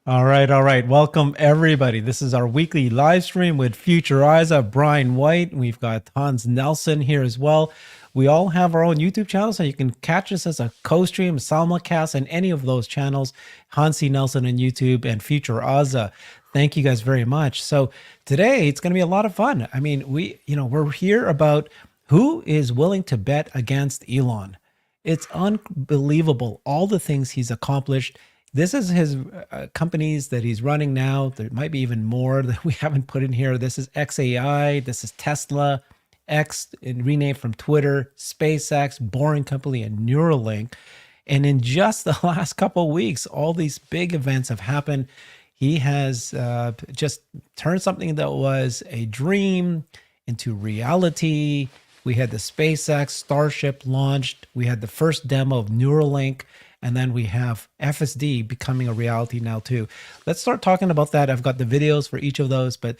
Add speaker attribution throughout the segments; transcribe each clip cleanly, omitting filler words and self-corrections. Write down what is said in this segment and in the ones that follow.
Speaker 1: All right, all right. Welcome everybody. This is our weekly live stream with Futuriza, Brian White. We've got Hans Nelson here as well. We all have our own YouTube channel, so you can catch us as a co-stream, simulcast, and any of those channels. Hansi Nelson on YouTube and Futuriza. Thank you guys very much. So today it's going to be a lot of fun. I mean, we're here about who is willing to bet against Elon. It's unbelievable all the things he's accomplished. This is his companies that he's running now. There might be even more that we haven't put in here. This is XAI. This is Tesla, X, and renamed from Twitter, SpaceX, Boring Company, and Neuralink. And in just the last couple of weeks, all these big events have happened. He has just turned something that was a dream into reality. We had the SpaceX Starship launched. We had the first demo of Neuralink. And then we have FSD becoming a reality now too. Let's start talking about that. I've got the videos for each of those, but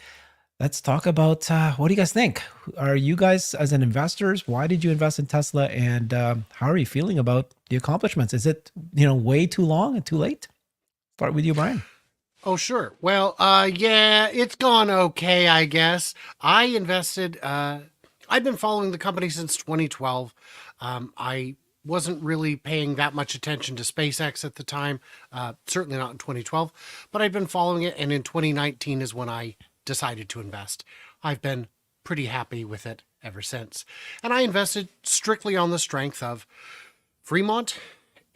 Speaker 1: let's talk about what do you guys think? Are you guys, as an investors, why did you invest in Tesla, and how are you feeling about the accomplishments? Is it way too long and too late? Start with you, Brian.
Speaker 2: Oh, sure. Well, yeah, it's gone okay, I guess. I invested, I've been following the company since 2012. I wasn't really paying that much attention to SpaceX at the time, certainly not in 2012, but I've been following it, and in 2019 is when I decided to invest. I've been pretty happy with it ever since. And I invested strictly on the strength of Fremont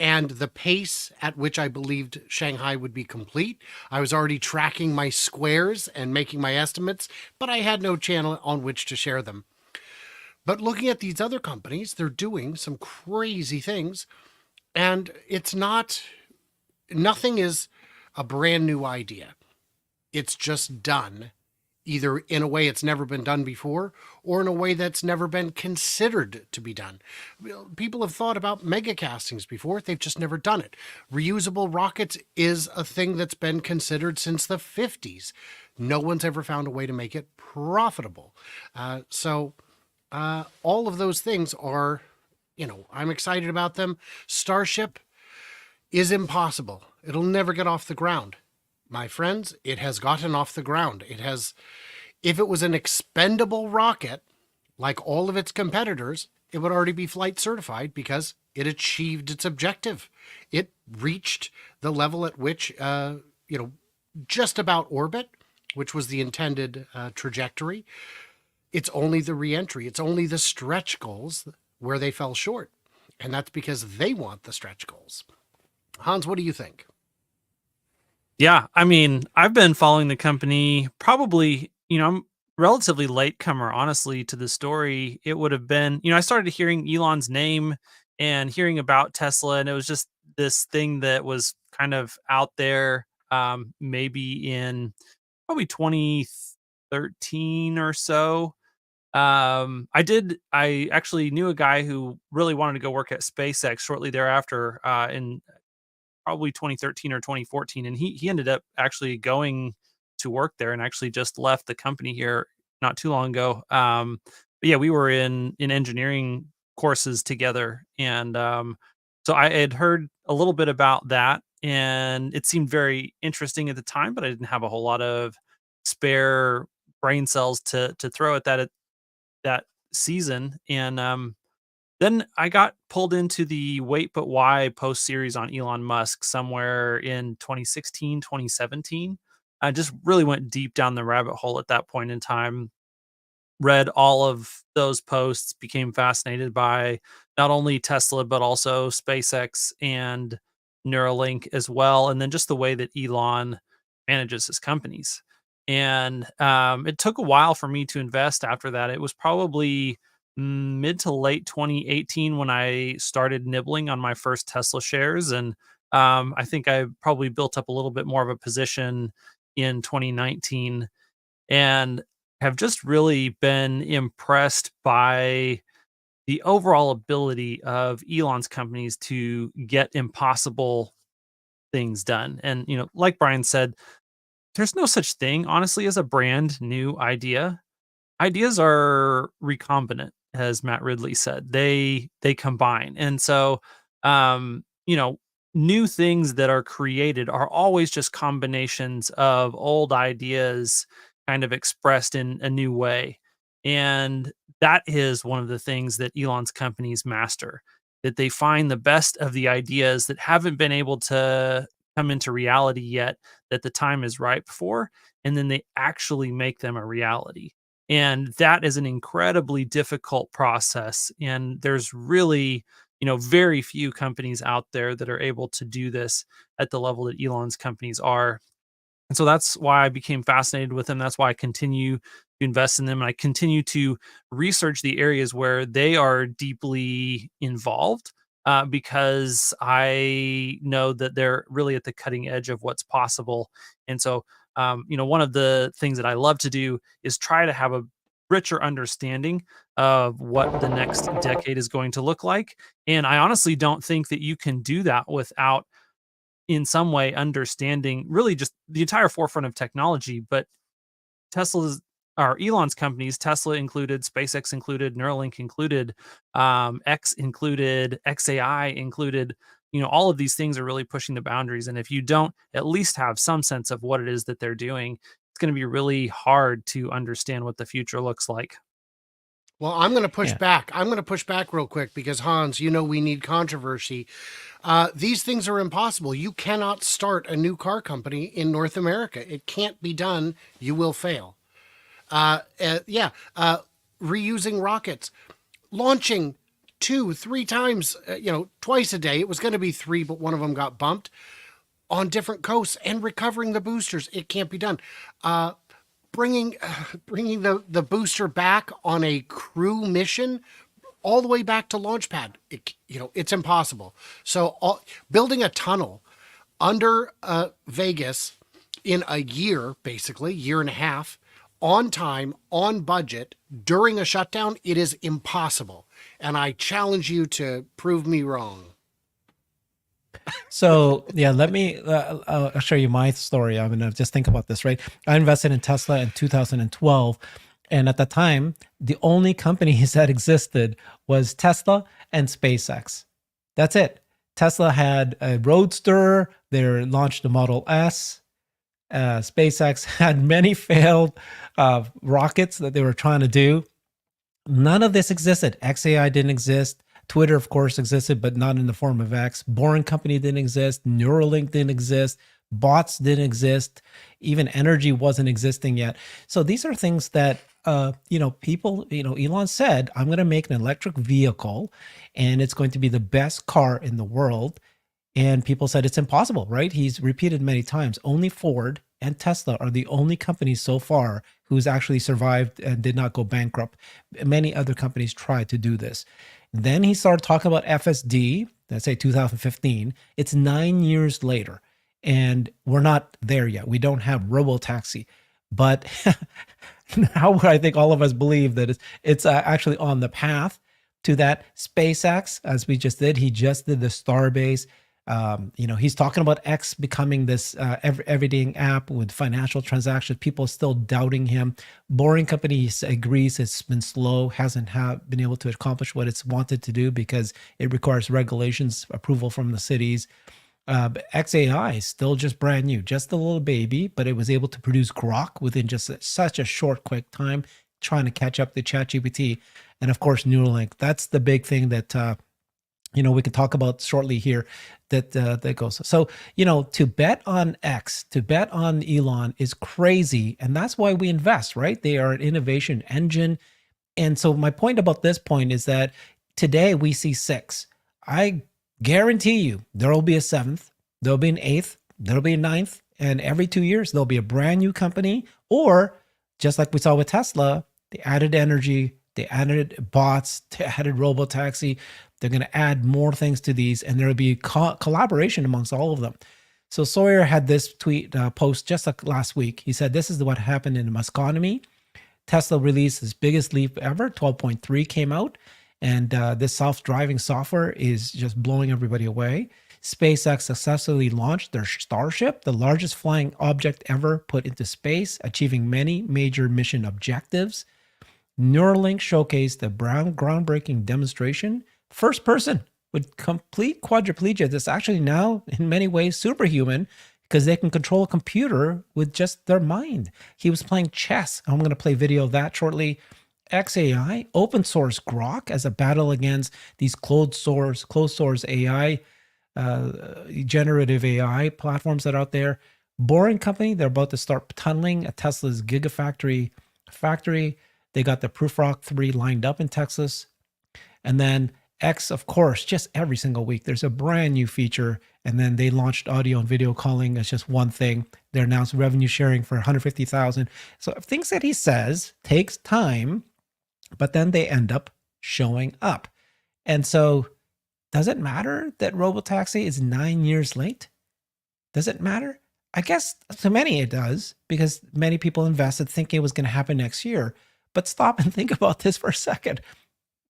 Speaker 2: and the pace at which I believed Shanghai would be complete. I was already tracking my squares and making my estimates, but I had no channel on which to share them. But looking at these other companies, they're doing some crazy things, and nothing is a brand new idea. It's just done either in a way it's never been done before or in a way that's never been considered to be done. People have thought about mega castings before, they've just never done it. Reusable rockets is a thing that's been considered since the 50s. No one's ever found a way to make it profitable. All of those things are, I'm excited about them. Starship is impossible. It'll never get off the ground. My friends, it has gotten off the ground. If it was an expendable rocket, like all of its competitors, it would already be flight certified because it achieved its objective. It reached the level at which, just about orbit, which was the intended trajectory. It's only the reentry. It's only the stretch goals where they fell short. And that's because they want the stretch goals. Hans, what do you think?
Speaker 3: Yeah, I mean, I've been following the company probably, I'm relatively latecomer, honestly, to the story. It would have been, I started hearing Elon's name and hearing about Tesla, and it was just this thing that was kind of out there, maybe in probably 2013 or so. I actually knew a guy who really wanted to go work at SpaceX shortly thereafter, in probably 2013 or 2014, and he ended up actually going to work there and actually just left the company here not too long ago. But yeah, we were in engineering courses together, and so I had heard a little bit about that, and it seemed very interesting at the time, but I didn't have a whole lot of spare brain cells to throw at that season. And then I got pulled into the Wait But Why post series on Elon Musk somewhere in 2016, 2017. I just really went deep down the rabbit hole at that point in time. Read all of those posts, became fascinated by not only Tesla, but also SpaceX and Neuralink as well. And then just the way that Elon manages his companies. And it took a while for me to invest after that. It was probably mid to late 2018 when I started nibbling on my first Tesla shares. And I think I probably built up a little bit more of a position in 2019, and have just really been impressed by the overall ability of Elon's companies to get impossible things done. And, like Brian said, there's no such thing, honestly, as a brand new idea. Ideas are recombinant, as Matt Ridley said. They combine. And so, um, you know, new things that are created are always just combinations of old ideas kind of expressed in a new way. And that is one of the things that Elon's companies master, that they find the best of the ideas that haven't been able to come into reality yet, that the time is ripe for, and then they actually make them a reality. And that is an incredibly difficult process. And there's really, very few companies out there that are able to do this at the level that Elon's companies are. And so that's why I became fascinated with them. That's why I continue to invest in them. And I continue to research the areas where they are deeply involved, because I know that they're really at the cutting edge of what's possible. And so, one of the things that I love to do is try to have a richer understanding of what the next decade is going to look like. And I honestly don't think that you can do that without in some way understanding really just the entire forefront of technology. But Tesla's or Elon's companies, Tesla included, SpaceX included, Neuralink included, X included, XAI included, all of these things are really pushing the boundaries. And if you don't at least have some sense of what it is that they're doing, it's going to be really hard to understand what the future looks like.
Speaker 2: Well, I'm going to push
Speaker 1: Yeah.
Speaker 2: back. I'm going to push back real quick because Hans, we need controversy. These things are impossible. You cannot start a new car company in North America. It can't be done. You will fail. Reusing rockets, launching 2-3 times, twice a day. It was going to be 3, but one of them got bumped on different coasts and recovering the boosters. It can't be done. Bringing the booster back on a crew mission all the way back to launch pad. It's impossible. So building a tunnel under Vegas in a year, basically year and a half, on time, on budget, during a shutdown, it is impossible. And I challenge you to prove me wrong.
Speaker 1: So yeah, let me I'll show you my story. I'm gonna just think about this, right? I invested in Tesla in 2012, and at the time, the only companies that existed was Tesla and SpaceX. That's it. Tesla had a Roadster. They launched the Model S. SpaceX had many failed rockets that they were trying to do. None of this existed. XAI didn't exist. Twitter, of course, existed, but not in the form of X. Boring Company didn't exist. Neuralink didn't exist. Bots didn't exist. Even energy wasn't existing yet. So these are things that, people, Elon said, I'm going to make an electric vehicle and it's going to be the best car in the world. And people said it's impossible, right? He's repeated many times. Only Ford and Tesla are the only companies so far who's actually survived and did not go bankrupt. Many other companies tried to do this. Then he started talking about FSD, let's say 2015. It's 9 years later, and we're not there yet. We don't have robotaxi. But now I think all of us believe that it's actually on the path to that. SpaceX, as we just did, he just did the Starbase. He's talking about X becoming this everyday app with financial transactions. People are still doubting him. Boring Company agrees it's been slow, hasn't been able to accomplish what it's wanted to do because it requires regulations, approval from the cities. But XAI is still just brand new, just a little baby, but it was able to produce grok within just such a short, quick time, trying to catch up to ChatGPT. And of course, Neuralink. That's the big thing that we could talk about shortly here that goes. So, to bet on X, to bet on Elon is crazy. And that's why we invest, right? They are an innovation engine. And so my point about this point is that today we see 6. I guarantee you there will be a 7th, there'll be an 8th, there'll be a 9th, and every 2 years there'll be a brand new company. Or just like we saw with Tesla, they added energy, they added bots, they added robotaxi. They're going to add more things to these, and there will be collaboration amongst all of them. So Sawyer had this post just like last week. He said, this is what happened in the Muskonomy. Tesla released its biggest leap ever. 12.3 came out, and this self-driving software is just blowing everybody away. SpaceX successfully launched their Starship, the largest flying object ever put into space, achieving many major mission objectives. Neuralink showcased a groundbreaking demonstration. First person with complete quadriplegia that's actually now in many ways superhuman because they can control a computer with just their mind. He was playing chess. I'm going to play video of that shortly. XAI, open source Grok as a battle against these closed source AI, generative AI platforms that are out there. Boring Company, they're about to start tunneling at Tesla's Gigafactory factory. They got the Proofrock 3 lined up in Texas. And then X, of course, just every single week, there's a brand new feature. And then they launched audio and video calling as just one thing. They announced revenue sharing for 150,000. So things that he says takes time, but then they end up showing up. And so does it matter that Robotaxi is 9 years late? Does it matter? I guess to many it does, because many people invested thinking it was going to happen next year. But stop and think about this for a second.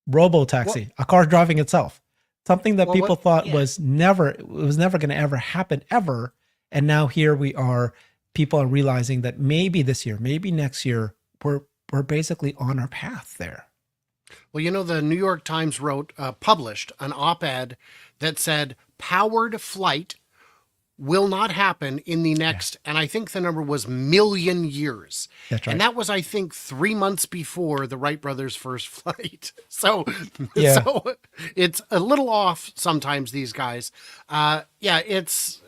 Speaker 1: Robotaxi, a car driving itself, something that people thought was never going to ever happen ever. And now here we are, people are realizing that maybe this year, maybe next year, we're basically on our path there.
Speaker 2: Well, you know, the New York Times published an op-ed that said powered flight will not happen in the next, and I think the number was million years.
Speaker 1: That's right.
Speaker 2: And that was, I think, 3 months before the Wright brothers' first flight. So it's a little off sometimes, these guys. It's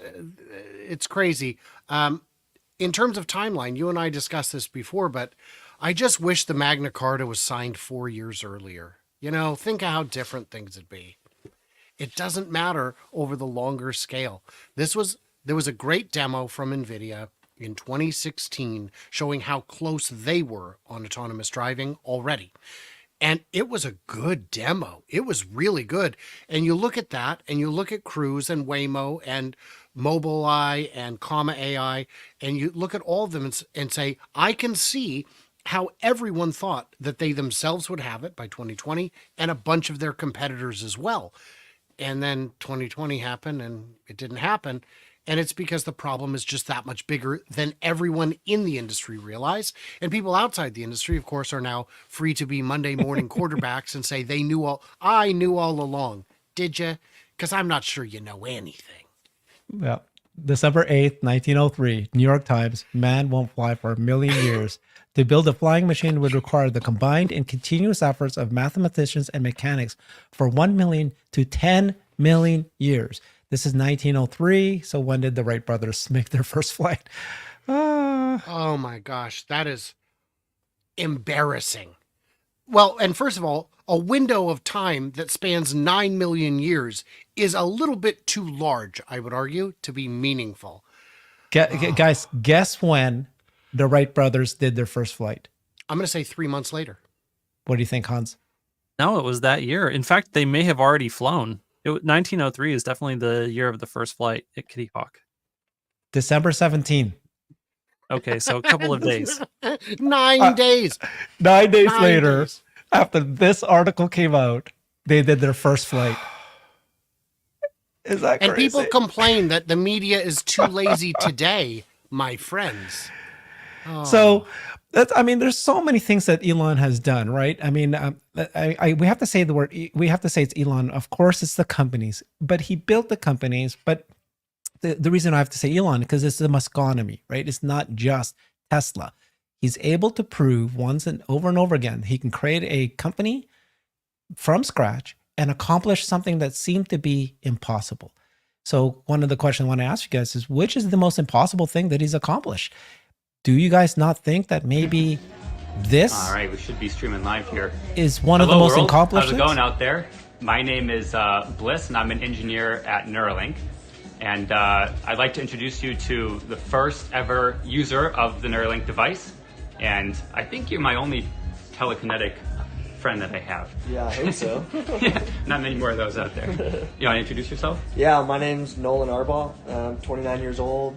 Speaker 2: crazy. In terms of timeline, you and I discussed this before, but I just wish the Magna Carta was signed 4 years earlier. You know, think of how different things would be. It doesn't matter over the longer scale. There was a great demo from NVIDIA in 2016 showing how close they were on autonomous driving already. And it was a good demo. It was really good. And you look at that and you look at Cruise and Waymo and Mobileye and Comma AI, and you look at all of them and say, I can see how everyone thought that they themselves would have it by 2020 and a bunch of their competitors as well. And then 2020 happened and it didn't happen. And it's because the problem is just that much bigger than everyone in the industry realized. And people outside the industry, of course, are now free to be Monday morning quarterbacks and say I knew all along. Did you? Because I'm not sure you know anything.
Speaker 1: Well, December 8th, 1903, New York Times, man won't fly for a million years. To build a flying machine would require the combined and continuous efforts of mathematicians and mechanics for 1 million to 10 million years. This is 1903. So when did the Wright brothers make their first flight?
Speaker 2: Oh my gosh, that is embarrassing. Well, and first of all, a window of time that spans 9 million years is a little bit too large, I would argue, to be meaningful.
Speaker 1: Guys, guess when the Wright brothers did their first flight?
Speaker 2: I'm going to say 3 months later.
Speaker 1: What do you think, Hans?
Speaker 3: No, it was that year. In fact, they may have already flown. 1903 is definitely the year of the first flight at Kitty Hawk.
Speaker 1: December 17th.
Speaker 3: Okay, so a couple of days.
Speaker 2: 9 days.
Speaker 1: 9 days later, after this article came out, they did their first flight. Is that crazy?
Speaker 2: And people complain that the media is too lazy today, my friends. Oh.
Speaker 1: So, there's so many things that Elon has done, right? I mean, we have to say we have to say it's Elon. Of course, it's the companies, but he built the companies. But the reason I have to say Elon, because it's the Muskonomy, right? It's not just Tesla. He's able to prove once and over again, he can create a company from scratch and accomplish something that seemed to be impossible. So one of the questions I want to ask you guys is, which is the most impossible thing that he's accomplished? Do you guys not think that maybe this
Speaker 4: All right, we should be streaming live here.
Speaker 1: is one of the most
Speaker 4: world.
Speaker 1: accomplished
Speaker 4: How's it
Speaker 1: things?
Speaker 4: going out there? My name is Bliss, and I'm an engineer at Neuralink. And I'd like to introduce you to the first ever user of the Neuralink device. And I think you're my only telekinetic friend that I have.
Speaker 5: Yeah, I think so.
Speaker 4: Yeah, not many more of those out there. You want to introduce yourself?
Speaker 5: Yeah, my name's Nolan Arbaugh. I'm 29 years old.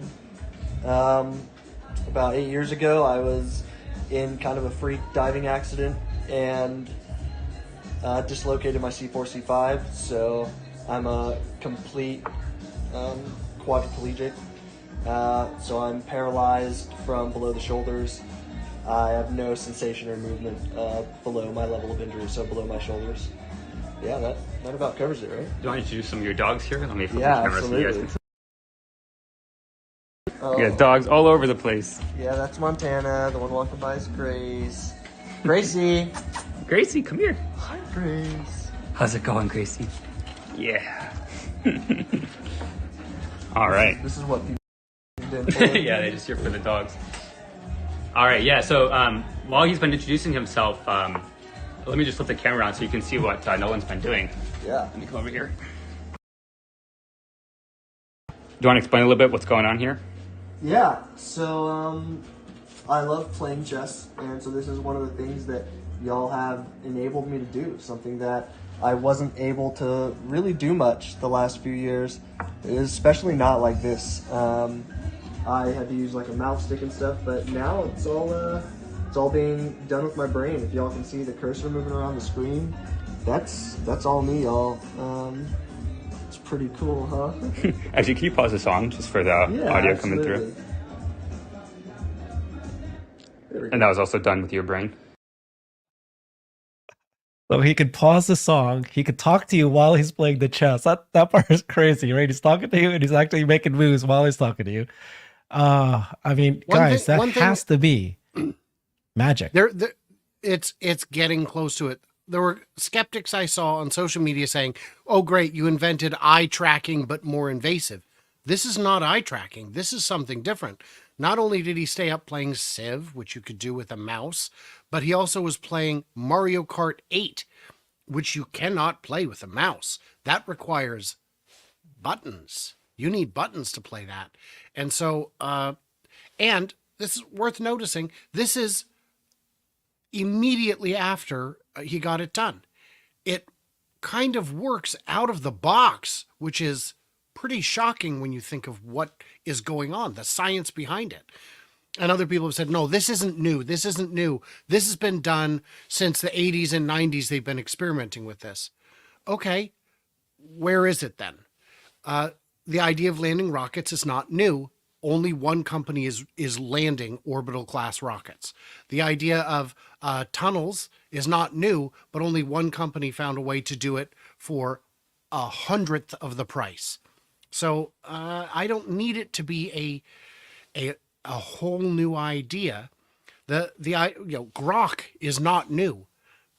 Speaker 5: About 8 years ago, I was in kind of a freak diving accident and dislocated my C4, C5. So I'm a complete quadriplegic. So I'm paralyzed from below the shoulders. I have no sensation or movement below my level of injury, so below my shoulders. Yeah, That about covers it, right?
Speaker 4: Do you want to introduce some of your dogs here? Let me flip
Speaker 5: Yeah,
Speaker 4: the camera so you guys
Speaker 5: absolutely.
Speaker 4: can see.
Speaker 5: Oh,
Speaker 4: We got dogs all over the place.
Speaker 5: yeah, that's Montana. The one walking by is Grace. Gracie!
Speaker 4: Gracie, come here.
Speaker 5: Hi, Grace.
Speaker 4: How's it going, Gracie? Yeah. All right.
Speaker 5: This is what people did.
Speaker 4: Yeah, they just here for the dogs. All right, yeah. So while he's been introducing himself, let me just flip the camera on so you can see what Nolan's been doing.
Speaker 5: Yeah.
Speaker 4: Let me come over here. Do you want to explain a little bit what's going on here?
Speaker 5: Yeah, so I love playing chess, and so this is one of the things that y'all have enabled me to do, something that I wasn't able to really do much the last few years, especially not like this. I had to use like a mouse stick and stuff, but now it's all being done with my brain. If y'all can see the cursor moving around the screen, that's all me, y'all. It's pretty cool, huh?
Speaker 4: Actually, can you pause the song just for the
Speaker 5: Yeah,
Speaker 4: audio
Speaker 5: absolutely.
Speaker 4: coming through?
Speaker 5: There we go.
Speaker 4: And that was also done with your brain.
Speaker 1: So he could pause the song. He could talk to you while he's playing the chess. That part is crazy, right? He's talking to you and he's actually making moves while he's talking to you. I mean, guys, that has to be magic.
Speaker 2: It's getting close to it. There were skeptics I saw on social media saying, "Oh, great, you invented eye tracking, but more invasive." This is not eye tracking. This is something different. Not only did he stay up playing Civ, which you could do with a mouse, but he also was playing Mario Kart 8, which you cannot play with a mouse. That requires buttons. You need buttons to play that. And so, and this is worth noticing, this is immediately after he got it done. It kind of works out of the box, which is pretty shocking when you think of what is going on, the science behind it. And other people have said, no, this isn't new. This isn't new. This has been done since the 80s and 90s. They've been experimenting with this. Okay, where is it then? The idea of landing rockets is not new. Only one company is landing orbital class rockets. The idea of tunnels is not new, but only one company found a way to do it for 100th of the price. So I don't need it to be a whole new idea. Grok is not new.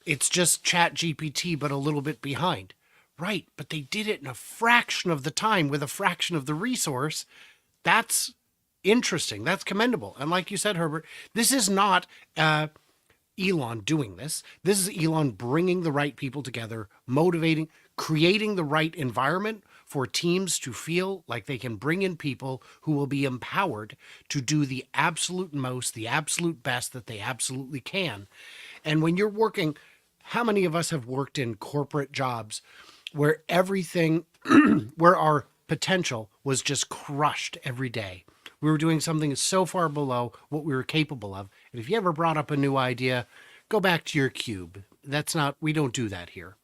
Speaker 2: It's just Chat GPT, but a little bit behind. Right, but they did it in a fraction of the time with a fraction of the resource. That's interesting. That's commendable. And like you said, Herbert, this is not Elon doing this. This is Elon bringing the right people together, motivating, creating the right environment for teams to feel like they can bring in people who will be empowered to do the absolute most, the absolute best that they absolutely can. And when you're working, how many of us have worked in corporate jobs where everything, where our potential was just crushed every day? We were doing something so far below what we were capable of. And if you ever brought up a new idea, go back to your cube. We don't do that here.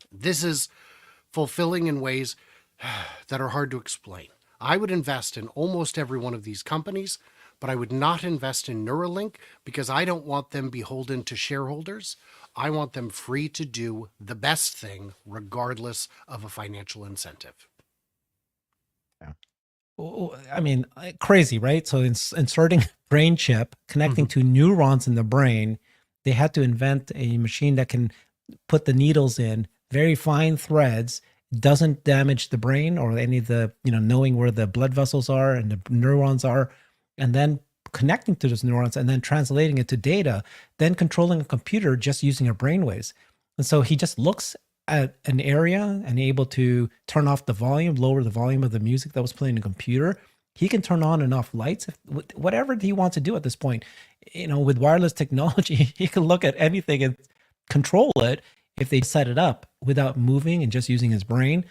Speaker 2: This is fulfilling in ways that are hard to explain. I would invest in almost every one of these companies, but I would not invest in Neuralink because I don't want them beholden to shareholders. I want them free to do the best thing regardless of a financial incentive.
Speaker 1: I mean, crazy, right? So inserting brain chip, connecting to neurons in the brain, they had to invent a machine that can put the needles in very fine threads, doesn't damage the brain or any of the, knowing where the blood vessels are and the neurons are, and then connecting to those neurons and then translating it to data, then controlling a computer just using your brainwaves. And so he just looks at an area and able to turn off the volume, lower the volume of the music that was playing in the computer. He can turn on and off lights, whatever he wants to do at this point. With wireless technology, he can look at anything and control it if they set it up without moving and just using his brain.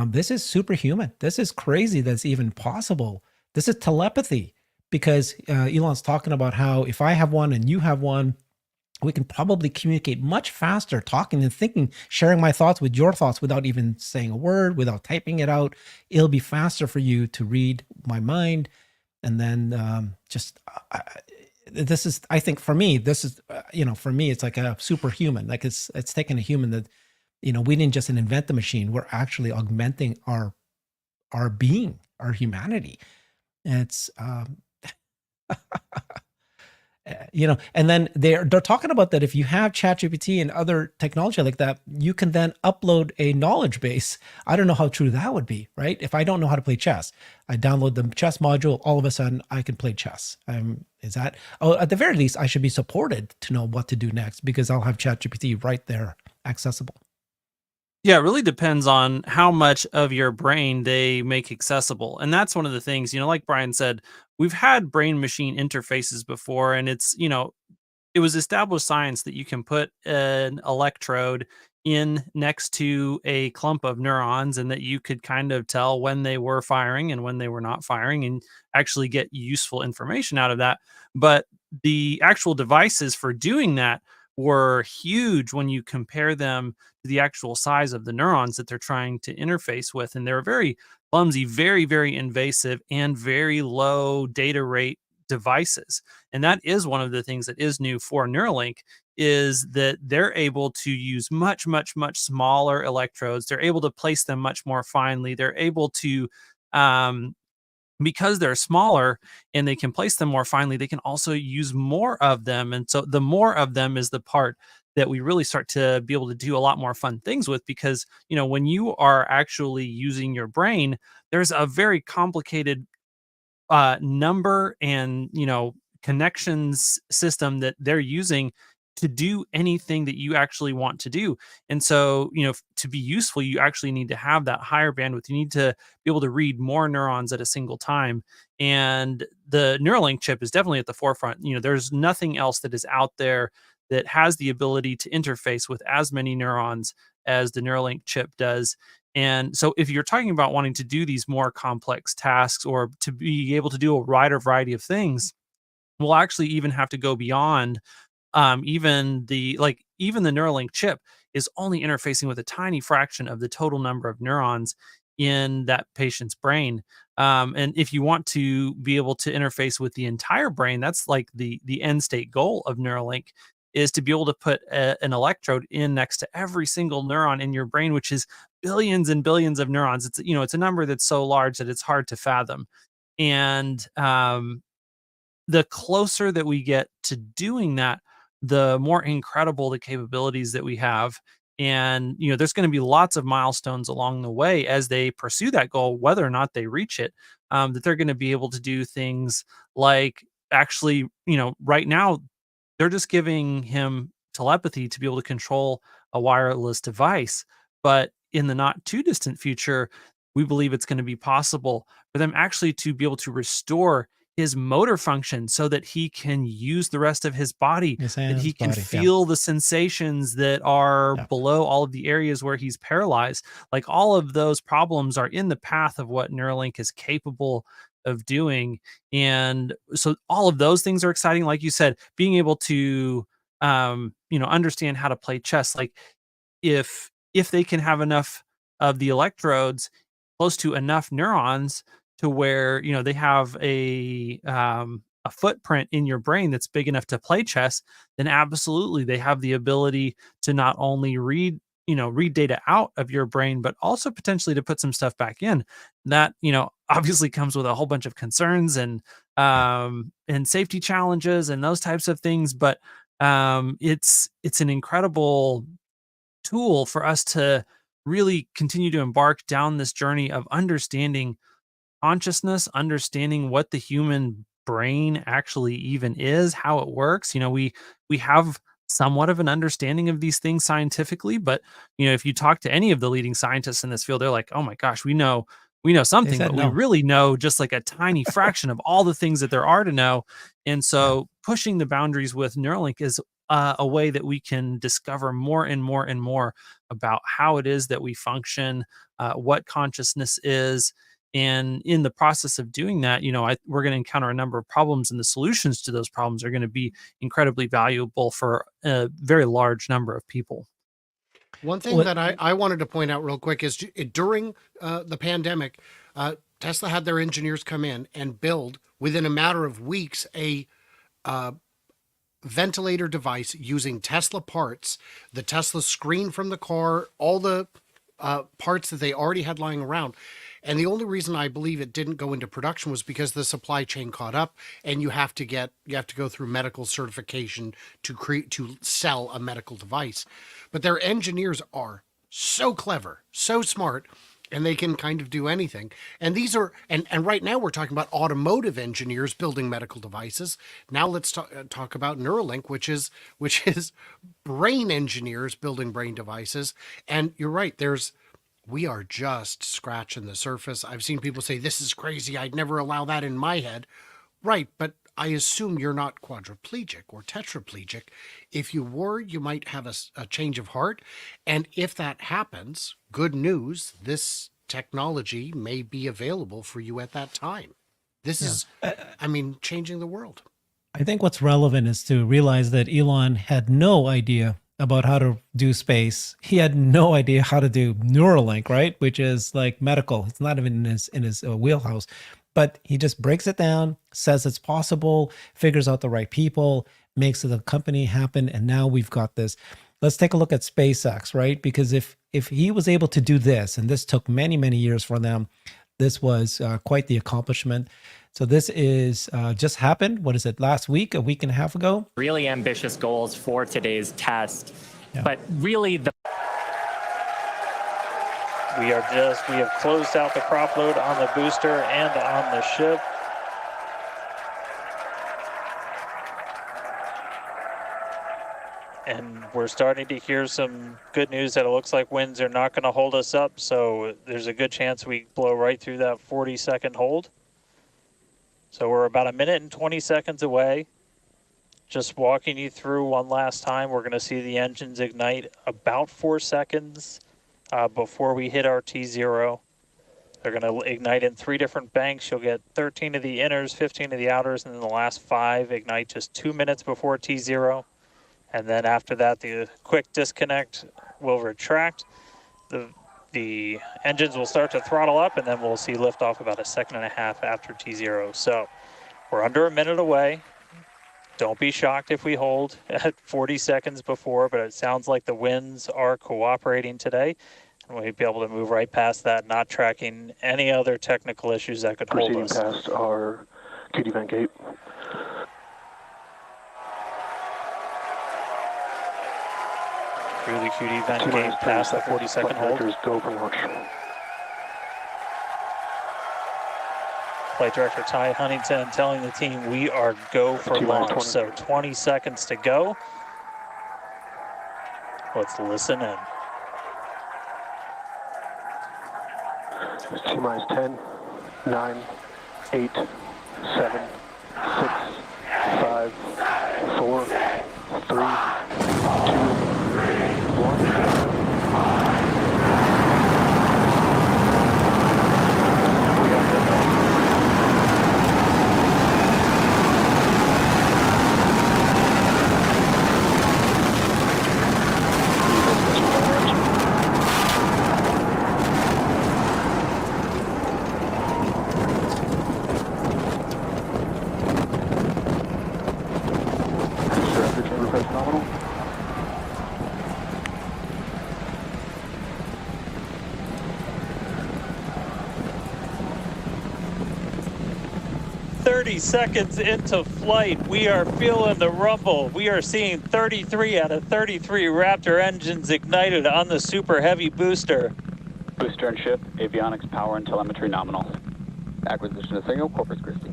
Speaker 1: This is superhuman. This is crazy that's even possible. This is telepathy because Elon's talking about how if I have one and you have one, we can probably communicate much faster, talking and thinking, sharing my thoughts with your thoughts without even saying a word, without typing it out. It'll be faster for you to read my mind. And then this is, I think for me, this is, for me, it's like a superhuman. Like it's taking a human that We didn't just invent the machine, we're actually augmenting our being, our humanity. And it's and then they're talking about that if you have ChatGPT and other technology like that, you can then upload a knowledge base. I don't know how true that would be, right? If I don't know how to play chess, I download the chess module, all of a sudden I can play chess. At the very least, I should be supported to know what to do next because I'll have ChatGPT right there accessible.
Speaker 3: Yeah, it really depends on how much of your brain they make accessible. And that's one of the things, like Brian said, we've had brain machine interfaces before, and it was established science that you can put an electrode in next to a clump of neurons and that you could kind of tell when they were firing and when they were not firing and actually get useful information out of that. But the actual devices for doing that were huge when you compare them to the actual size of the neurons that they're trying to interface with. And they're very clumsy, very, very invasive, and very low data rate devices. And that is one of the things that is new for Neuralink, is that they're able to use much, much, much smaller electrodes. They're able to place them much more finely. They're able to, because they're smaller and they can place them more finely, they can also use more of them. And so the more of them is the part that we really start to be able to do a lot more fun things with, because, when you are actually using your brain, there's a very complicated number and connections system that they're using to do anything that you actually want to do. And so, to be useful, you actually need to have that higher bandwidth. You need to be able to read more neurons at a single time. And the Neuralink chip is definitely at the forefront. There's nothing else that is out there that has the ability to interface with as many neurons as the Neuralink chip does. And so if you're talking about wanting to do these more complex tasks or to be able to do a wider variety of things, we'll actually even have to go beyond even the Neuralink chip is only interfacing with a tiny fraction of the total number of neurons in that patient's brain. And if you want to be able to interface with the entire brain, that's like the end state goal of Neuralink, is to be able to put an electrode in next to every single neuron in your brain, which is billions and billions of neurons. It's a number that's so large that it's hard to fathom. And the closer that we get to doing that, the more incredible the capabilities that we have. And, there's going to be lots of milestones along the way as they pursue that goal, whether or not they reach it, that they're going to be able to do things like actually, right now, they're just giving him telepathy to be able to control a wireless device. But in the not too distant future, we believe it's going to be possible for them actually to be able to restore his motor function so that he can use the rest of his body, that he can feel the sensations that are below all of the areas where he's paralyzed. Like, all of those problems are in the path of what Neuralink is capable of doing. And so all of those things are exciting. Like you said, being able to, understand how to play chess. Like, if they can have enough of the electrodes close to enough neurons to where they have a footprint in your brain that's big enough to play chess, then absolutely they have the ability to not only read data out of your brain, but also potentially to put some stuff back in. That obviously comes with a whole bunch of concerns and safety challenges and those types of things. But it's an incredible tool for us to really continue to embark down this journey of understanding consciousness, understanding what the human brain actually even is, how it works. We have somewhat of an understanding of these things scientifically, but if you talk to any of the leading scientists in this field, they're like, "Oh my gosh, we know something, but we really know just like a tiny fraction of all the things that there are to know." And so pushing the boundaries with Neuralink is a way that we can discover more and more and more about how it is that we function, what consciousness is. And in the process of doing that, we're going to encounter a number of problems, and the solutions to those problems are going to be incredibly valuable for a very large number of people.
Speaker 2: One thing that I wanted to point out real quick is during the pandemic, Tesla had their engineers come in and build within a matter of weeks a ventilator device using Tesla parts, the Tesla screen from the car, all the parts that they already had lying around. And the only reason I believe it didn't go into production was because the supply chain caught up, and you have to go through medical certification to sell a medical device. But their engineers are so clever, so smart, and they can kind of do anything. And these are, and right now we're talking about automotive engineers building medical devices. Now let's talk about Neuralink, which is brain engineers building brain devices. And you're right, we are just scratching the surface. I've seen people say, this is crazy, I'd never allow that in my head. Right, but I assume you're not quadriplegic or tetraplegic. If you were, you might have a change of heart. And if that happens, good news, this technology may be available for you at that time. This is, changing the world.
Speaker 1: I think what's relevant is to realize that Elon had no idea about how to do space. He had no idea how to do Neuralink, right? Which is like medical. It's not even in his wheelhouse. But he just breaks it down, says it's possible, figures out the right people, makes the company happen, and now we've got this. Let's take a look at SpaceX, right? Because if he was able to do this, and this took many, many years for them, this was quite the accomplishment. So this is just happened. What is it, last week, a week and a half ago?
Speaker 6: Really ambitious goals for today's test.
Speaker 1: Yeah.
Speaker 6: But really,
Speaker 7: we have closed out the prop load on the booster and on the ship. And we're starting to hear some good news that it looks like winds are not going to hold us up. So there's a good chance we blow right through that 40-second hold. So we're about 1 minute and 20 seconds away. Just walking you through one last time, we're going to see the engines ignite about 4 seconds before we hit our T0. They're going to ignite in 3 different banks. You'll get 13 of the inners, 15 of the outers, and then the last 5 ignite just 2 minutes before T0. And then after that, the quick disconnect will retract. The engines will start to throttle up, and then we'll see liftoff about 1.5 seconds after T0. So we're under 1 minute away. Don't be shocked if we hold at 40 seconds before, but it sounds like the winds are cooperating today. And we'll be able to move right past that, not tracking any other technical issues that could hold us.
Speaker 8: Proceeding past our QD vent gate.
Speaker 7: Through the QD vent gate, past the 40-second hold.
Speaker 8: Go for launch.
Speaker 7: Flight Director Ty Huntington telling the team we are go for launch.
Speaker 8: 20.
Speaker 7: So 20 seconds to go. Let's listen in.
Speaker 8: T-minus 10, 9, 8, 7, 6, 5, 4, 3, 2, 1. Nominal.
Speaker 7: 30 seconds into flight, we are feeling the rumble. We are seeing 33 out of 33 Raptor engines ignited on the Super Heavy booster.
Speaker 9: Booster and ship, avionics, power, and telemetry nominal. Acquisition of signal, Corpus Christi.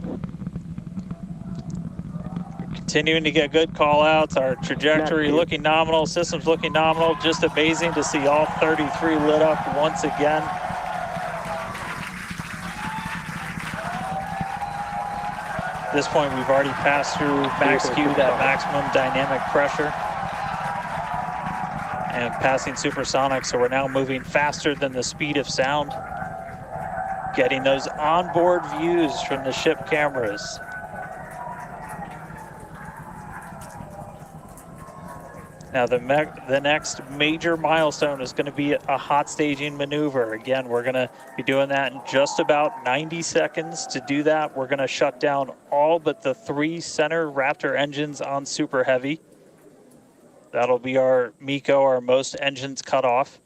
Speaker 7: Continuing to get good call-outs. Our trajectory looking nominal, systems looking nominal. Just amazing to see all 33 lit up once again. At this point, we've already passed through max Q, that maximum dynamic pressure, and passing supersonic, so we're now moving faster than the speed of sound, getting those onboard views from the ship cameras. Now the next major milestone is going to be a hot staging maneuver. Again, we're going to be doing that in just about 90 seconds. To do that, we're going to shut down all but the 3 center Raptor engines on Super Heavy. That'll be our MECO, our most engines cut off.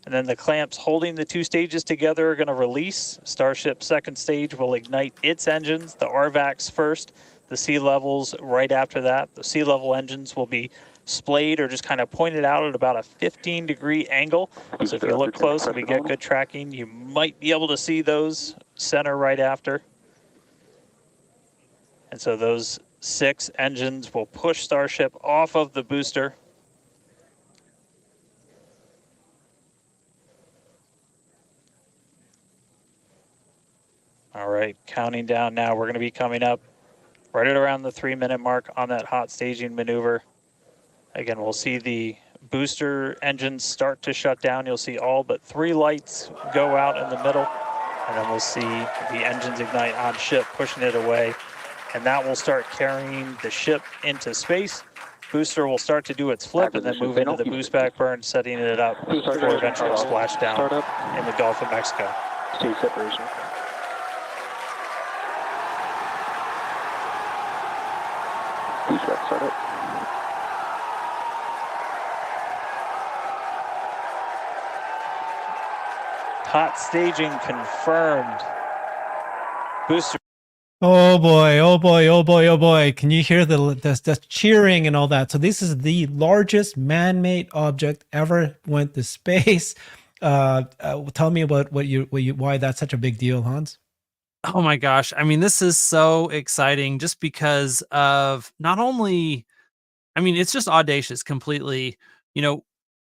Speaker 7: And then the clamps holding the 2 stages together are going to release. Starship second stage will ignite its engines, the RVACs first, the sea levels right after that. The sea level engines will be splayed or just kind of pointed out at about a 15-degree angle. So if you look close and we get good tracking, you might be able to see those center right after. And so those 6 engines will push Starship off of the booster. All right, counting down now. We're going to be coming up right at around the 3-minute mark on that hot staging maneuver. Again, we'll see the booster engines start to shut down. You'll see all but 3 lights go out in the middle. And then we'll see the engines ignite on ship, pushing it away. And that will start carrying the ship into space. Booster will start to do its flip and then move into the boost back burn, setting it up for eventual splashdown in the Gulf of Mexico.
Speaker 8: Stage separation. Boost back startup.
Speaker 7: Hot staging confirmed. Booster.
Speaker 1: Oh boy, oh boy, oh boy, oh boy. Can you hear the cheering and all that? So this is the largest man-made object ever went to space. Tell me about why that's such a big deal, Hans.
Speaker 3: Oh my gosh. I mean, this is so exciting just because of not only, I mean, it's just audacious completely. You know,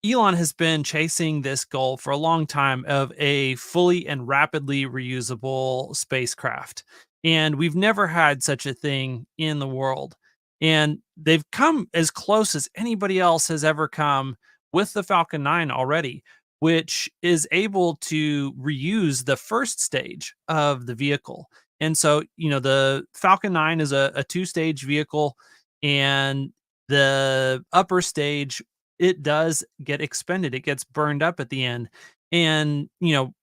Speaker 3: Elon has been chasing this goal for a long time of a fully and rapidly reusable spacecraft. And we've never had such a thing in the world. And they've come as close as anybody else has ever come with the Falcon 9 already, which is able to reuse the first stage of the vehicle. And so, you know, the Falcon 9 is a 2-stage vehicle, and the upper stage, it does get expended. It gets burned up at the end. And, you know,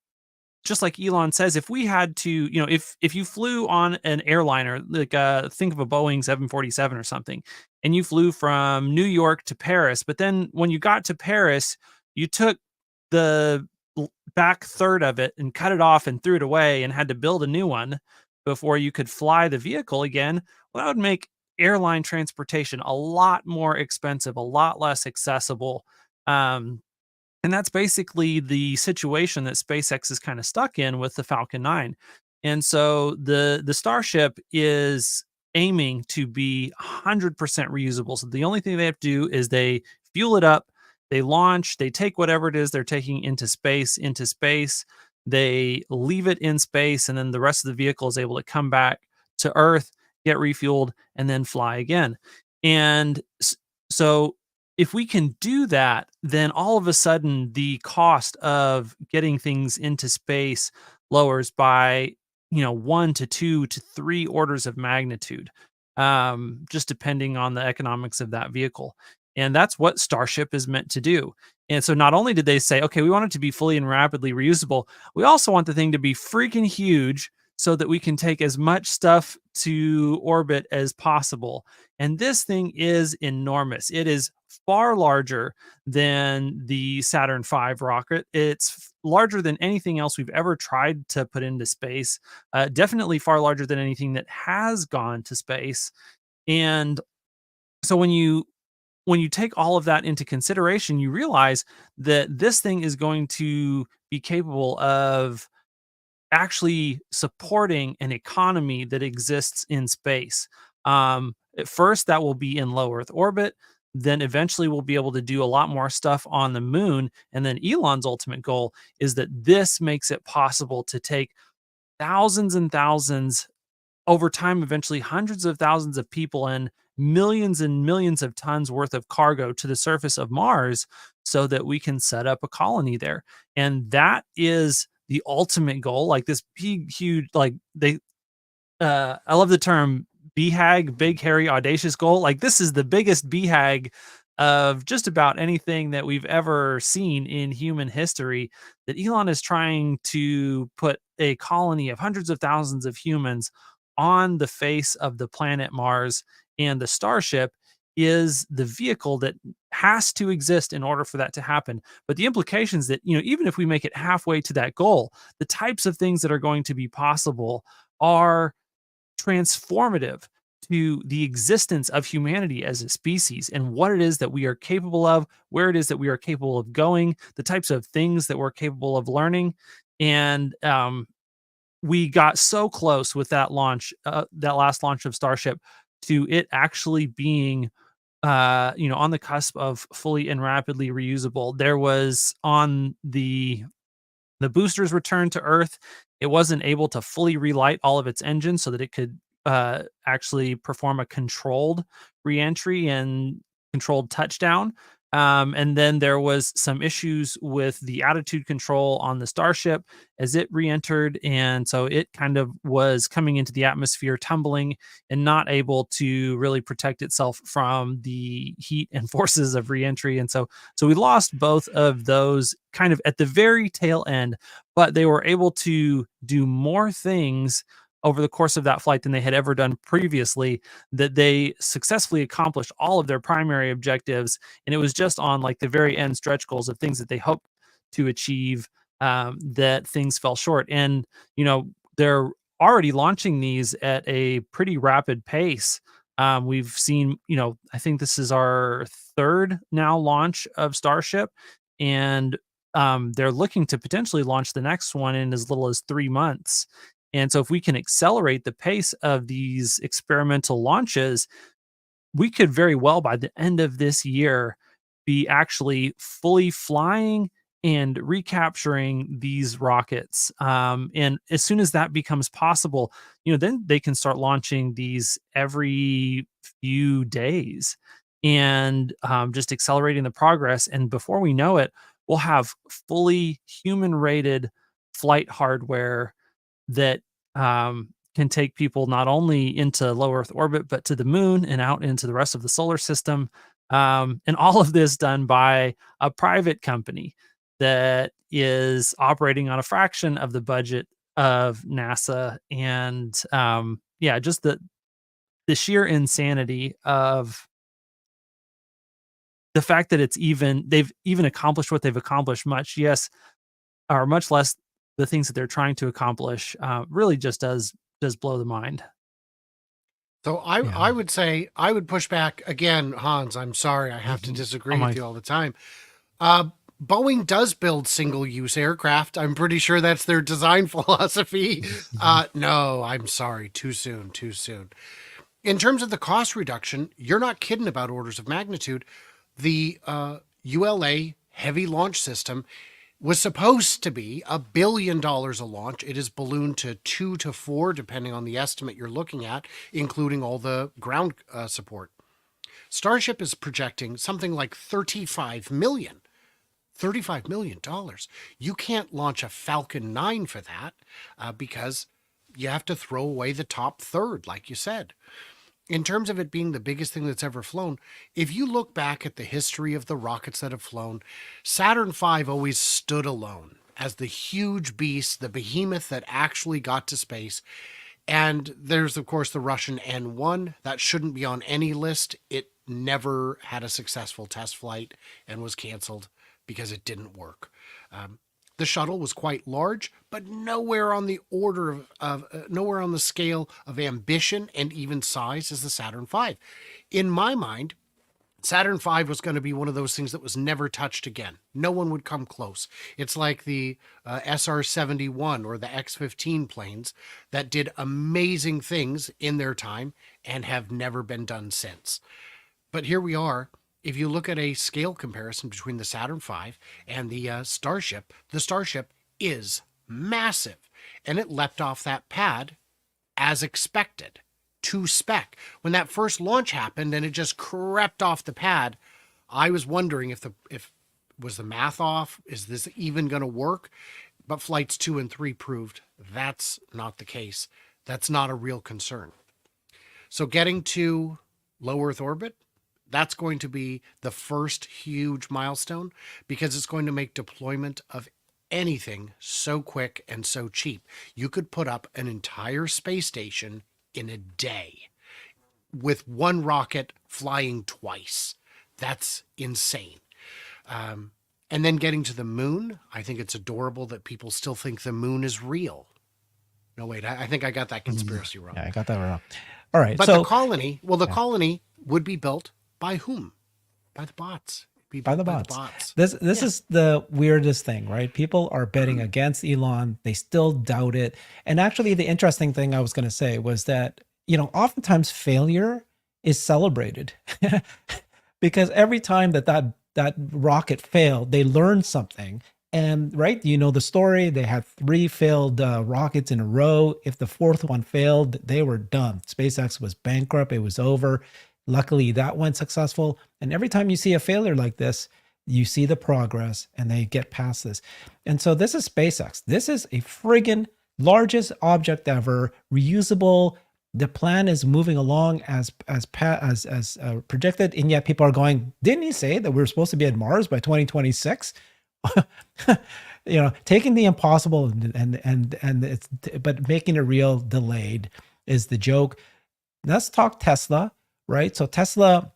Speaker 3: just like Elon says, if we had to, you know, if you flew on an airliner, like think of a Boeing 747 or something, and you flew from New York to Paris, but then when you got to Paris, you took the back third of it and cut it off and threw it away and had to build a new one before you could fly the vehicle again, well, that would make airline transportation a lot more expensive, a lot less accessible. And that's basically the situation that SpaceX is kind of stuck in with the Falcon 9. And so the Starship is aiming to be 100% reusable. So the only thing they have to do is they fuel it up, they launch, they take whatever it is they're taking into space, they leave it in space, and then the rest of the vehicle is able to come back to Earth, get refueled, and then fly again. And so if we can do that, then all of a sudden the cost of getting things into space lowers by, you know, 1 to 2 to 3 orders of magnitude, just depending on the economics of that vehicle. And that's what Starship is meant to do. And so not only did they say, okay, we want it to be fully and rapidly reusable, we also want the thing to be freaking huge so that we can take as much stuff to orbit as possible. And this thing is enormous. It is far larger than the Saturn V rocket. It's larger than anything else we've ever tried to put into space. Definitely far larger than anything that has gone to space. And so when you take all of that into consideration, you realize that this thing is going to be capable of actually supporting an economy that exists in space. At first, that will be in low Earth orbit. Then eventually we'll be able to do a lot more stuff on the moon. And then Elon's ultimate goal is that this makes it possible to take thousands and thousands, over time, eventually hundreds of thousands of people and millions of tons worth of cargo to the surface of Mars so that we can set up a colony there. And that is the ultimate goal. Like this big, huge, like I love the term BHAG, big, hairy, audacious goal. Like this is the biggest BHAG of just about anything that we've ever seen in human history, that Elon is trying to put a colony of hundreds of thousands of humans on the face of the planet Mars, and the Starship is the vehicle that has to exist in order for that to happen. But the implications that, even if we make it halfway to that goal, the types of things that are going to be possible are transformative to the existence of humanity as a species, and what it is that we are capable of, where it is that we are capable of going, the types of things that we're capable of learning. And we got so close with that launch, that last launch of Starship, to it actually being on the cusp of fully and rapidly reusable. There was, on the booster's return to Earth, it wasn't able to fully relight all of its engines so that it could actually perform a controlled reentry and controlled touchdown. And then there was some issues with the attitude control on the Starship as it re-entered, and so it kind of was coming into the atmosphere tumbling and not able to really protect itself from the heat and forces of re-entry. And so we lost both of those kind of at the very tail end, but they were able to do more things over the course of that flight than they had ever done previously, that they successfully accomplished all of their primary objectives. And it was just on like the very end stretch goals of things that they hoped to achieve, that things fell short. And, they're already launching these at a pretty rapid pace. We've seen, I think this is our third now launch of Starship, and they're looking to potentially launch the next one in as little as 3 months. And so if we can accelerate the pace of these experimental launches, we could very well, by the end of this year, be actually fully flying and recapturing these rockets. And as soon as that becomes possible, then they can start launching these every few days, and just accelerating the progress. And before we know it, we'll have fully human-rated flight hardware that can take people not only into low Earth orbit, but to the moon and out into the rest of the solar system. And all of this done by a private company that is operating on a fraction of the budget of NASA. And just the sheer insanity of the fact that they've even accomplished what they've accomplished, much less the things that they're trying to accomplish, really just does blow the mind.
Speaker 2: So I would say, I would push back again, Hans. I'm sorry, I have to disagree with you all the time. Boeing does build single-use aircraft. I'm pretty sure that's their design philosophy. No, I'm sorry, too soon. In terms of the cost reduction, you're not kidding about orders of magnitude. The ULA heavy launch system was supposed to be $1 billion a launch. It is ballooned to 2 to 4, depending on the estimate you're looking at, including all the ground support. Starship is projecting something like $35 million. $35 million. You can't launch a Falcon 9 for that because you have to throw away the top third, like you said. In terms of it being the biggest thing that's ever flown, if you look back at the history of the rockets that have flown, Saturn V always stood alone as the huge beast, the behemoth that actually got to space. And there's, of course, the Russian N1. That shouldn't be on any list. It never had a successful test flight and was canceled because it didn't work. The shuttle was quite large, but nowhere on the order of nowhere on the scale of ambition and even size as the Saturn V. In my mind, Saturn V was going to be one of those things that was never touched again. No one would come close. It's like the SR-71 or the X-15 planes that did amazing things in their time and have never been done since. But here we are. If you look at a scale comparison between the Saturn V and the Starship is massive. And it leapt off that pad as expected, to spec. When that first launch happened and it just crept off the pad, I was wondering if was the math off? Is this even going to work? But flights 2 and 3 proved that's not the case. That's not a real concern. So getting to low Earth orbit, That's going to be the first huge milestone because it's going to make deployment of anything so quick and so cheap. You could put up an entire space station in a day with one rocket flying twice. That's insane. And then getting to the moon, I think it's adorable that people still think the moon is real. No, wait, I think I got that conspiracy wrong.
Speaker 1: Yeah, I got that wrong. All right.
Speaker 2: But
Speaker 1: so
Speaker 2: the colony, colony would be built by whom? By the bots. Be
Speaker 1: by
Speaker 2: built
Speaker 1: the bots. This is the weirdest thing, right? People are betting against Elon. They still doubt it. And actually, the interesting thing I was going to say was that, oftentimes failure is celebrated because every time that rocket failed, they learned something. And right, the story, they had 3 failed rockets in a row. If the 4th one failed, they were done. SpaceX was bankrupt. It was over. Luckily, that went successful. And every time you see a failure like this, you see the progress and they get past this. And so this is SpaceX. This is a friggin' largest object ever, reusable. The plan is moving along as predicted. And yet people are going, didn't he say that we're supposed to be at Mars by 2026? Taking the impossible but making it real delayed is the joke. Let's talk Tesla, right? So Tesla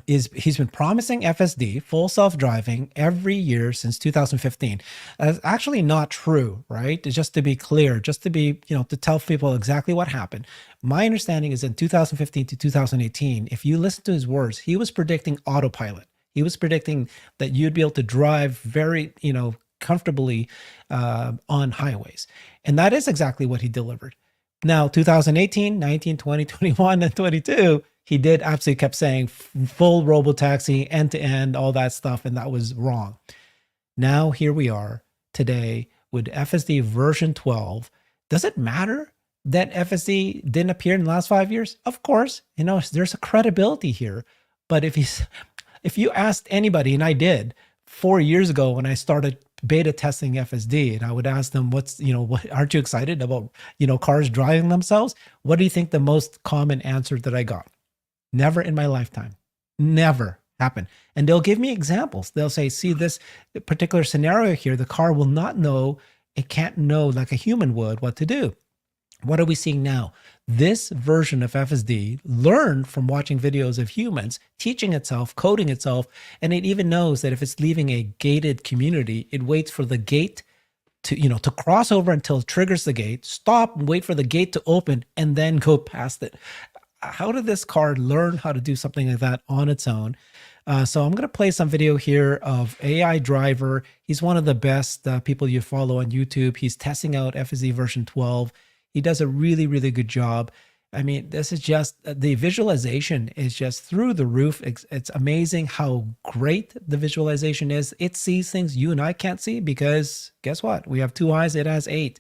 Speaker 1: he's been promising FSD, full self-driving, every year since 2015. That's actually not true, right? Just to be clear, just to be, to tell people exactly what happened. My understanding is in 2015 to 2018, if you listen to his words, he was predicting autopilot. He was predicting that you'd be able to drive very, comfortably on highways. And that is exactly what he delivered. Now, 2018, 19, 20, 21, and 22, he did absolutely kept saying full robotaxi, end-to-end, all that stuff, and that was wrong. Now, here we are today with FSD version 12. Does it matter that FSD didn't appear in the last 5 years? Of course, there's a credibility here. But if you asked anybody, and I did 4 years ago when I started beta testing FSD, and I would ask them, aren't you excited about, cars driving themselves? What do you think the most common answer that I got? Never in my lifetime. Never happened. And they'll give me examples. They'll say, see this particular scenario here, the car will not know, it can't know like a human would what to do. What are we seeing now? This version of FSD learned from watching videos of humans, teaching itself, coding itself, and it even knows that if it's leaving a gated community, it waits for the gate to cross over until it triggers the gate, stop and wait for the gate to open, and then go past it. How did this car learn how to do something like that on its own? So I'm going to play some video here of AI Driver. He's one of the best people you follow on YouTube. He's testing out FSD version 12. He does a really, really good job. I mean, this is just, the visualization is just through the roof. It's amazing how great the visualization is. It sees things you and I can't see because guess what? We have 2 eyes, it has 8.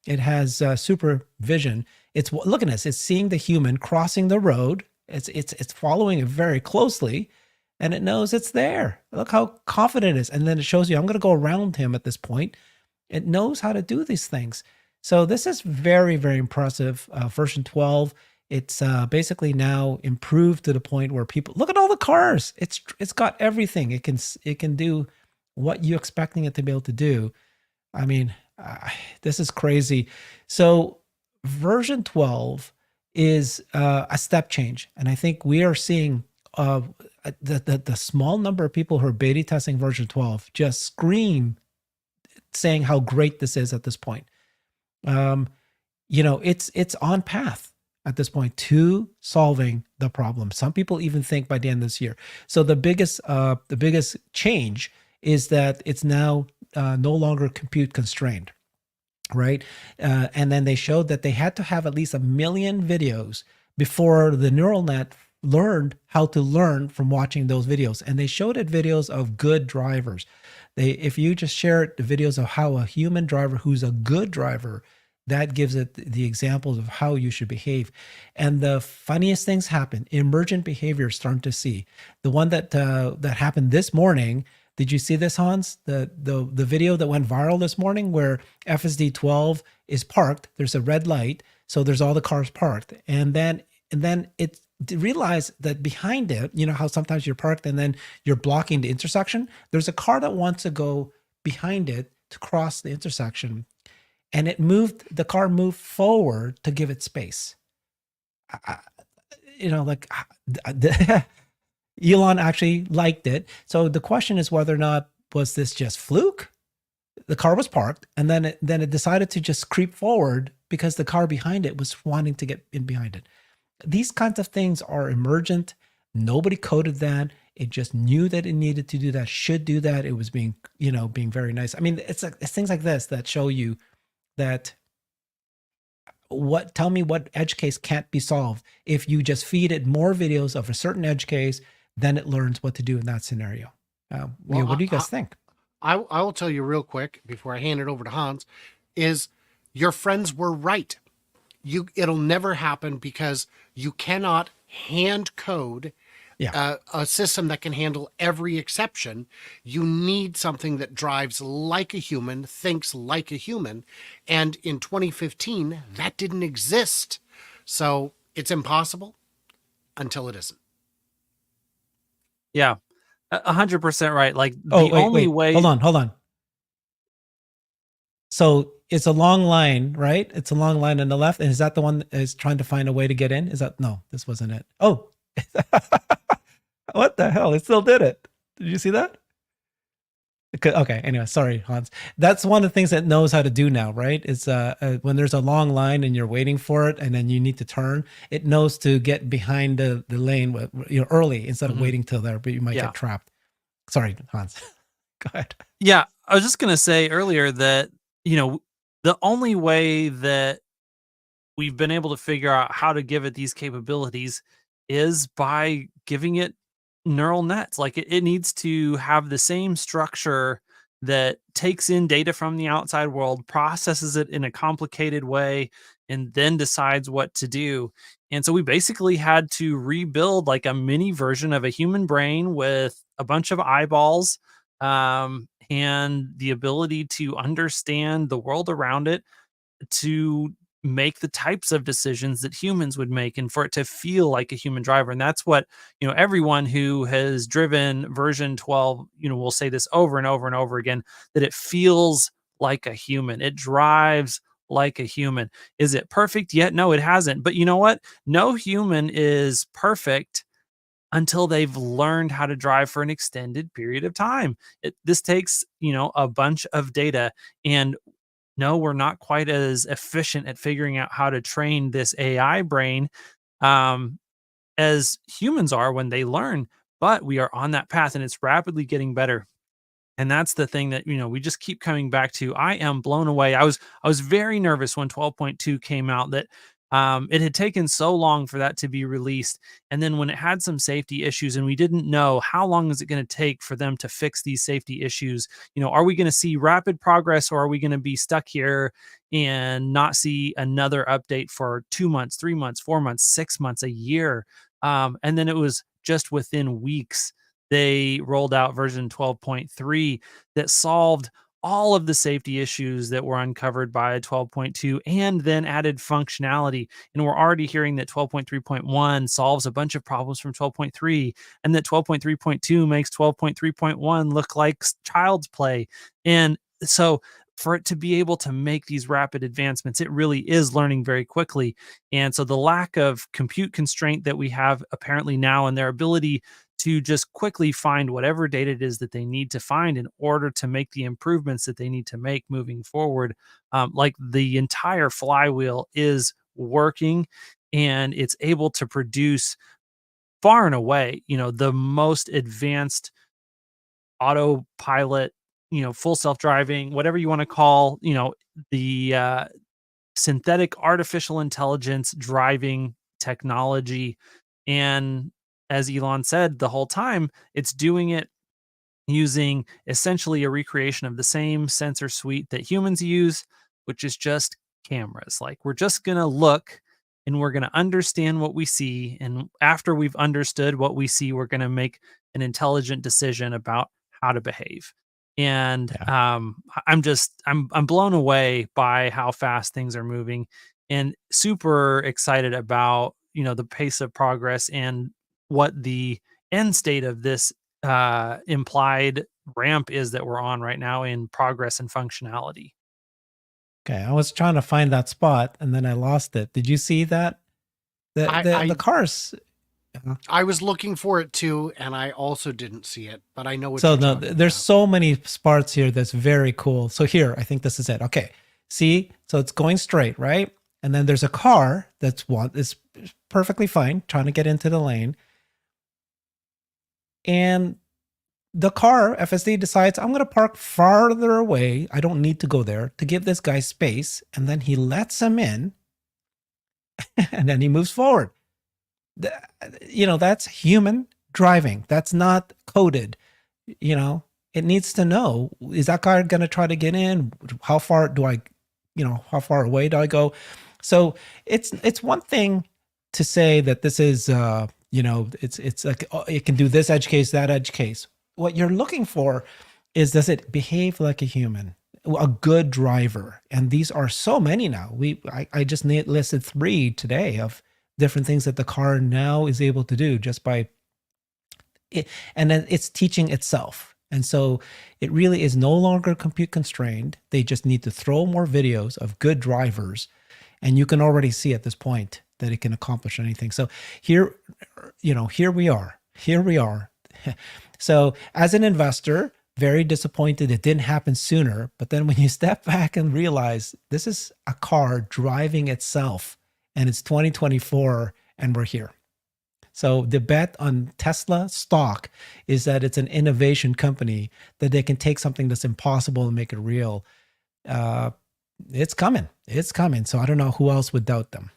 Speaker 1: It has supervision. It's looking at this. It's seeing the human crossing the road. It's following it very closely, and it knows it's there. Look how confident it is. And then it shows you, I'm going to go around him at this point. It knows how to do these things. So this is very, very impressive. Version 12. It's basically now improved to the point where people look at all the cars. It's got everything. It can do what you're expecting it to be able to do. I mean, this is crazy. So version 12 is a step change. And I think we are seeing the small number of people who are beta testing version 12 just scream saying how great this is at this point. It's on path at this point to solving the problem. Some people even think by the end of this year. So the biggest change is that it's now no longer compute constrained. Right. And then they showed that they had to have at least 1 million videos before the neural net learned how to learn from watching those videos. And they showed it videos of good drivers. If you just share the videos of how a human driver who's a good driver, that gives it the examples of how you should behave. And the funniest things happen. Emergent behavior starting to see. The one that happened this morning. Did you see this, Hans? The video that went viral this morning where FSD 12 is parked. There's a red light, so there's all the cars parked, and then realize that behind it, you know how sometimes you're parked and then you're blocking the intersection? There's a car that wants to go behind it to cross the intersection, and the car moved forward to give it space. You know, like Elon actually liked it. So the question is whether or not was this just fluke? The car was parked, and then it decided to just creep forward because the car behind it was wanting to get in behind it. These kinds of things are emergent. Nobody coded that. It just knew that it needed to do that, should do that. It was being very nice. I mean, it's things like this that show you that tell me what edge case can't be solved. If you just feed it more videos of a certain edge case, then it learns what to do in that scenario. What do you guys think?
Speaker 2: I will tell you real quick before I hand it over to Hans, is your friends were right. It'll never happen because you cannot hand code a system that can handle every exception. You need something that drives like a human, thinks like a human. And in 2015, that didn't exist. So it's impossible until it isn't.
Speaker 3: Yeah, 100% right. Like
Speaker 1: Wait. Hold on. So it's a long line, right? It's a long line on the left. And is that the one that is trying to find a way to get in? No, this wasn't it. Oh, what the hell? It still did it. Did you see that? Okay. Anyway, sorry, Hans. That's one of the things that knows how to do now, right? It's when there's a long line and you're waiting for it, and then you need to turn. It knows to get behind the lane, early instead of waiting till there, but you might get trapped. Sorry, Hans. Go ahead.
Speaker 3: Yeah, I was just gonna say earlier that the only way that we've been able to figure out how to give it these capabilities is by giving it neural nets. Like it needs to have the same structure that takes in data from the outside world, processes it in a complicated way, and then decides what to do. And so we basically had to rebuild like a mini version of a human brain with a bunch of eyeballs, and the ability to understand the world around it, to make the types of decisions that humans would make, and for it to feel like a human driver. And that's what, everyone who has driven version 12, will say this over and over and over again, that it feels like a human. It drives like a human. Is it perfect yet? No, it hasn't. But you know what? No human is perfect until they've learned how to drive for an extended period of time. This takes, a bunch of data. And no, we're not quite as efficient at figuring out how to train this AI brain as humans are when they learn, but we are on that path and it's rapidly getting better. And that's the thing that, we just keep coming back to. I am blown away. I was very nervous when 12.2 came out that it had taken so long for that to be released. And then when it had some safety issues and we didn't know how long is it going to take for them to fix these safety issues, are we going to see rapid progress, or are we going to be stuck here and not see another update for 2 months, 3 months, 4 months, 6 months, a year? And then it was just within weeks, they rolled out version 12.3 that solved all of the safety issues that were uncovered by 12.2 and then added functionality. And we're already hearing that 12.3.1 solves a bunch of problems from 12.3, and that 12.3.2 makes 12.3.1 look like child's play. And so for it to be able to make these rapid advancements, it really is learning very quickly. And so the lack of compute constraint that we have apparently now, and their ability to just quickly find whatever data it is that they need to find in order to make the improvements that they need to make moving forward. Like the entire flywheel is working, and it's able to produce far and away, the most advanced autopilot, full self-driving, whatever you want to call, the synthetic artificial intelligence driving technology. And as Elon said the whole time, it's doing it using essentially a recreation of the same sensor suite that humans use, which is just cameras. Like, we're just going to look and we're going to understand what we see. And after we've understood what we see, we're going to make an intelligent decision about how to behave. And I'm blown away by how fast things are moving, and super excited about, the pace of progress and what the end state of this implied ramp is that we're on right now in progress and functionality.
Speaker 1: Okay, I was trying to find that spot and then I lost it. Did you see that? The cars.
Speaker 2: I was looking for it too, and I also didn't see it, but I know what
Speaker 1: So
Speaker 2: you're
Speaker 1: no,
Speaker 2: talking
Speaker 1: there's
Speaker 2: about.
Speaker 1: so many spots here that's very cool. So here, I think this is it. Okay, see, so it's going straight, right? And then there's a car that's perfectly fine, trying to get into the lane, and the car FSD decides I'm going to park farther away. I don't need to go there to give this guy space, and then he lets him in, and then he moves forward. That's human driving. That's not coded. It needs to know, is that car going to try to get in? How far how far away do I go? So it's one thing to say that this is, it's like, it can do this edge case, that edge case. What you're looking for is, does it behave like a human, a good driver? And these are so many now. I just listed 3 today of different things that the car now is able to do just by it. And then it's teaching itself. And so it really is no longer compute constrained. They just need to throw more videos of good drivers. And you can already see at this point that it can accomplish anything. So here we are. So as an investor, very disappointed it didn't happen sooner. But then when you step back and realize this is a car driving itself, and it's 2024 and we're here. So the bet on Tesla stock is that it's an innovation company, that they can take something that's impossible and make it real. It's coming. So I don't know who else would doubt them.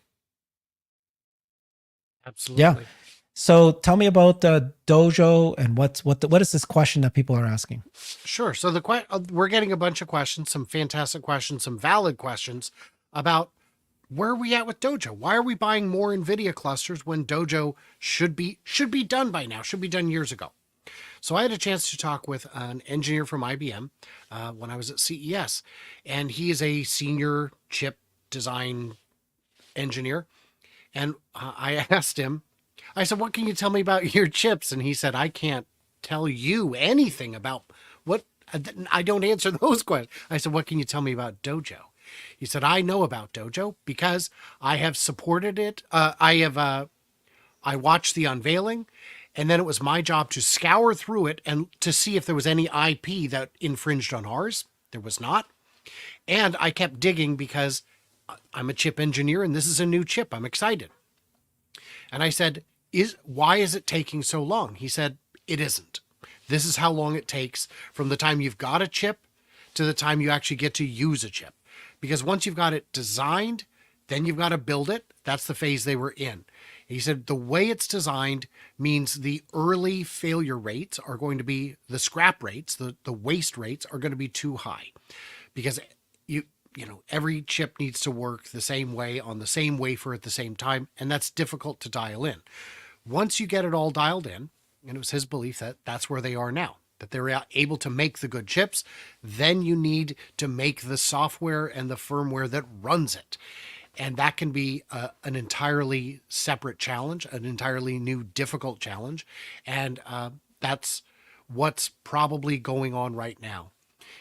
Speaker 2: Absolutely.
Speaker 1: Yeah. So tell me about Dojo and what is this question that people are asking?
Speaker 2: Sure. So we're getting a bunch of questions, some fantastic questions, some valid questions about where are we at with Dojo? Why are we buying more NVIDIA clusters when Dojo should be done by now, should be done years ago? So I had a chance to talk with an engineer from IBM when I was at CES, and he is a senior chip design engineer. And I asked him, I said, what can you tell me about your chips? And he said, I can't tell you anything about what, I don't answer those questions. I said, what can you tell me about Dojo? He said, I know about Dojo because I have supported it. I watched the unveiling, and then it was my job to scour through it and to see if there was any IP that infringed on ours. There was not. And I kept digging because I'm a chip engineer and this is a new chip. I'm excited. And I said, why is it taking so long? He said, it isn't. This is how long it takes from the time you've got a chip to the time you actually get to use a chip. Because once you've got it designed, then you've got to build it. That's the phase they were in. He said the way it's designed means the early failure rates are going to be, the scrap rates, the waste rates are going to be too high. Because every chip needs to work the same way on the same wafer at the same time, and that's difficult to dial in. Once you get it all dialed in, and it was his belief that that's where they are now, that they're able to make the good chips, then you need to make the software and the firmware that runs it. And that can be an entirely separate challenge, an entirely new, difficult challenge. And that's what's probably going on right now.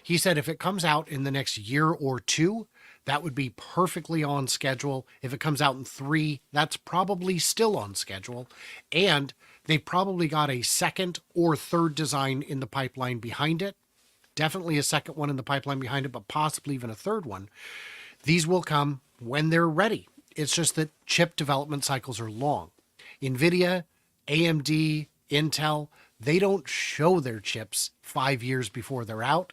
Speaker 2: He said if it comes out in the next year or 2, that would be perfectly on schedule. If it comes out in 3, that's probably still on schedule. And they've probably got a second or third design in the pipeline behind it. Definitely a second one in the pipeline behind it, but possibly even a third one. These will come when they're ready. It's just that chip development cycles are long. NVIDIA, AMD, Intel, they don't show their chips 5 years before they're out,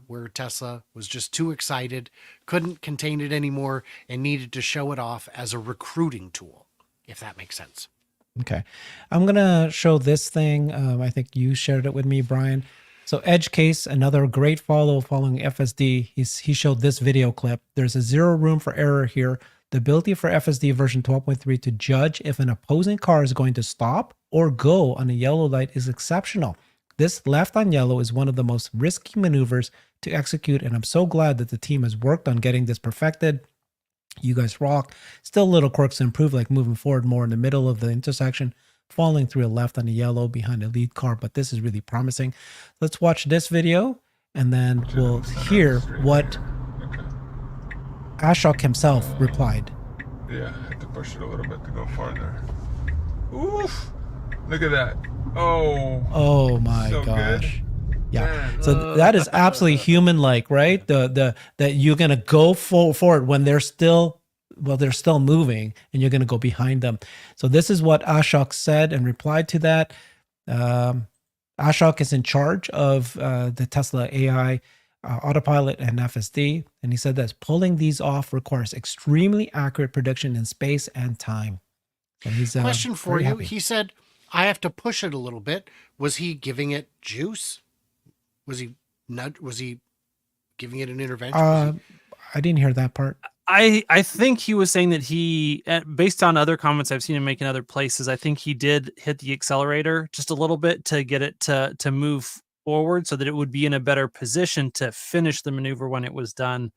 Speaker 2: where Tesla was just too excited, couldn't contain it anymore, and needed to show it off as a recruiting tool, if that makes sense.
Speaker 1: Okay. I'm going to show this thing. I think you shared it with me, Brian. So Edge Case, another great following FSD. He showed this video clip. There's a zero room for error here. The ability for FSD version 12.3 to judge if an opposing car is going to stop or go on a yellow light is exceptional. This left on yellow is one of the most risky maneuvers to execute, and I'm so glad that the team has worked on getting this perfected. You guys rock. Still little quirks to improve, like moving forward more in the middle of the intersection, falling through a left on the yellow behind the lead car, but this is really promising. Let's watch this video, and then we'll hear what Ashok himself replied.
Speaker 10: Yeah, I had to push it a little bit to go farther. Oof! Look at that. Oh
Speaker 1: my
Speaker 10: so
Speaker 1: gosh.
Speaker 10: Good.
Speaker 1: Yeah.
Speaker 10: Man.
Speaker 1: So that is absolutely human-like, right? The that you're gonna go forward when they're still moving, and you're gonna go behind them. So this is what Ashok said and replied to that. Ashok is in charge of the Tesla AI, autopilot, and FSD, and he said that pulling these off requires extremely accurate prediction in space and time. And he's
Speaker 2: Question for
Speaker 1: very
Speaker 2: you.
Speaker 1: happy.
Speaker 2: He said, I have to push it a little bit. Was he giving it juice? Was he giving it an intervention?
Speaker 1: I didn't hear that part.
Speaker 3: I think he was saying that he, based on other comments I've seen him make in other places, I think he did hit the accelerator just a little bit to get it to move forward so that it would be in a better position to finish the maneuver when it was done.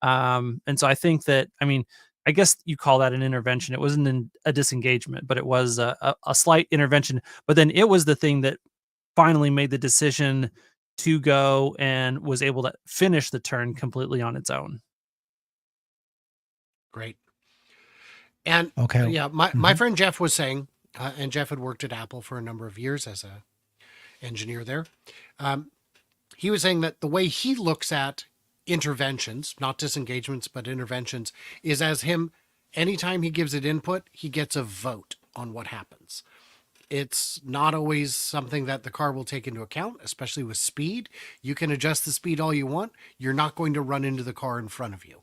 Speaker 3: And so I think that, I mean, I guess you call that an intervention. It wasn't a disengagement, but it was a slight intervention. But then it was the thing that finally made the decision to go and was able to finish the turn completely on its own.
Speaker 2: Great. And
Speaker 1: Okay.
Speaker 2: yeah, my friend Jeff was saying, and Jeff had worked at Apple for a number of years as a engineer there. He was saying that the way he looks at interventions, not disengagements, but interventions, is as him, anytime he gives it input, he gets a vote on what happens. It's not always something that the car will take into account, especially with speed. You can adjust the speed all you want. You're not going to run into the car in front of you.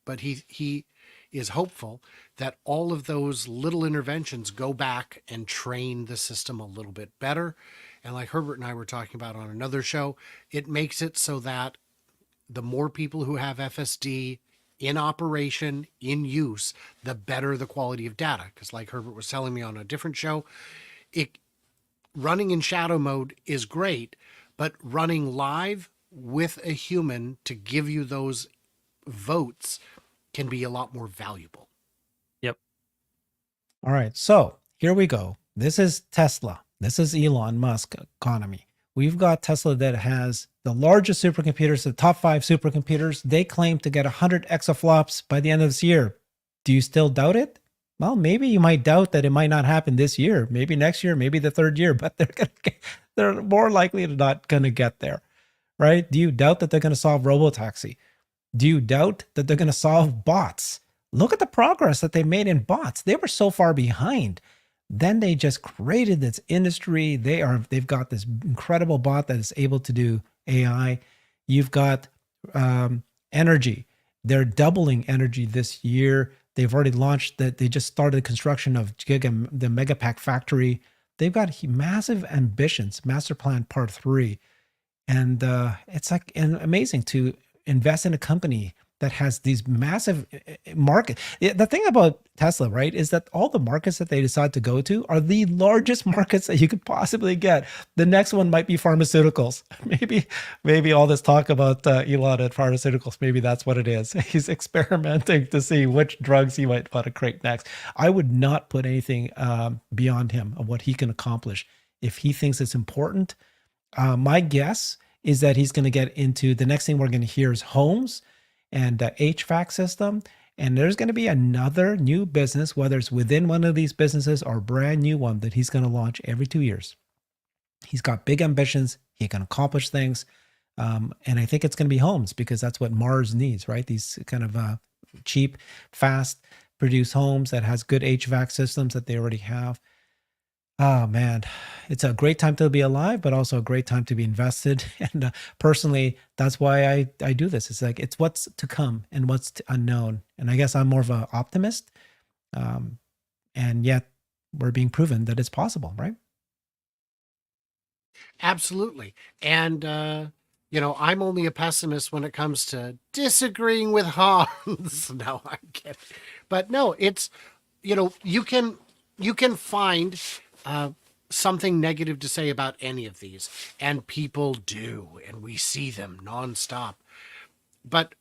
Speaker 2: But he is hopeful that all of those little interventions go back and train the system a little bit better. And like Herbert and I were talking about on another show, it makes it so that the more people who have FSD in operation, in use, the better the quality of data. Because like Herbert was telling me on a different show, running in shadow mode is great, but running live with a human to give you those votes can be a lot more valuable.
Speaker 3: Yep.
Speaker 1: All right. So here we go. This is Tesla. This is Elon Musk economy. We've got Tesla that has the largest supercomputers, the top 5 supercomputers. They claim to get 100 exaflops by the end of this year. Do you still doubt it? Well, maybe you might doubt that it might not happen this year, maybe next year, maybe the third year, but they're more likely to not going to get there, right? Do you doubt that they're going to solve robotaxi? Do you doubt that they're going to solve bots? Look at the progress that they made in bots. They were so far behind. Then they just created this industry. They've got this incredible bot that is able to do AI. You've got energy. They're doubling energy this year. They've already launched that. They just started construction of the Megapack factory. They've got massive ambitions. Master Plan Part 3, and it's like amazing to invest in a company that has these massive market. The thing about Tesla, right, is that all the markets that they decide to go to are the largest markets that you could possibly get. The next one might be pharmaceuticals. Maybe all this talk about Elon and pharmaceuticals, maybe that's what it is. He's experimenting to see which drugs he might want to create next. I would not put anything beyond him of what he can accomplish. If he thinks it's important, my guess is that he's going to get into the next thing we're going to hear is homes and HVAC system. And there's going to be another new business, whether it's within one of these businesses or a brand new one that he's going to launch every 2 years. He's got big ambitions. He can accomplish things. And I think it's going to be homes because that's what Mars needs, right? These kind of cheap, fast produce homes that has good HVAC systems that they already have. Oh man, it's a great time to be alive, but also a great time to be invested. And personally, that's why I do this. It's like, it's what's to come and what's unknown. And I guess I'm more of an optimist. And yet we're being proven that it's possible, right?
Speaker 2: Absolutely. And, I'm only a pessimist when it comes to disagreeing with Hans. No, I get it. But no, it's, you can find something negative to say about any of these, and people do, and we see them nonstop. But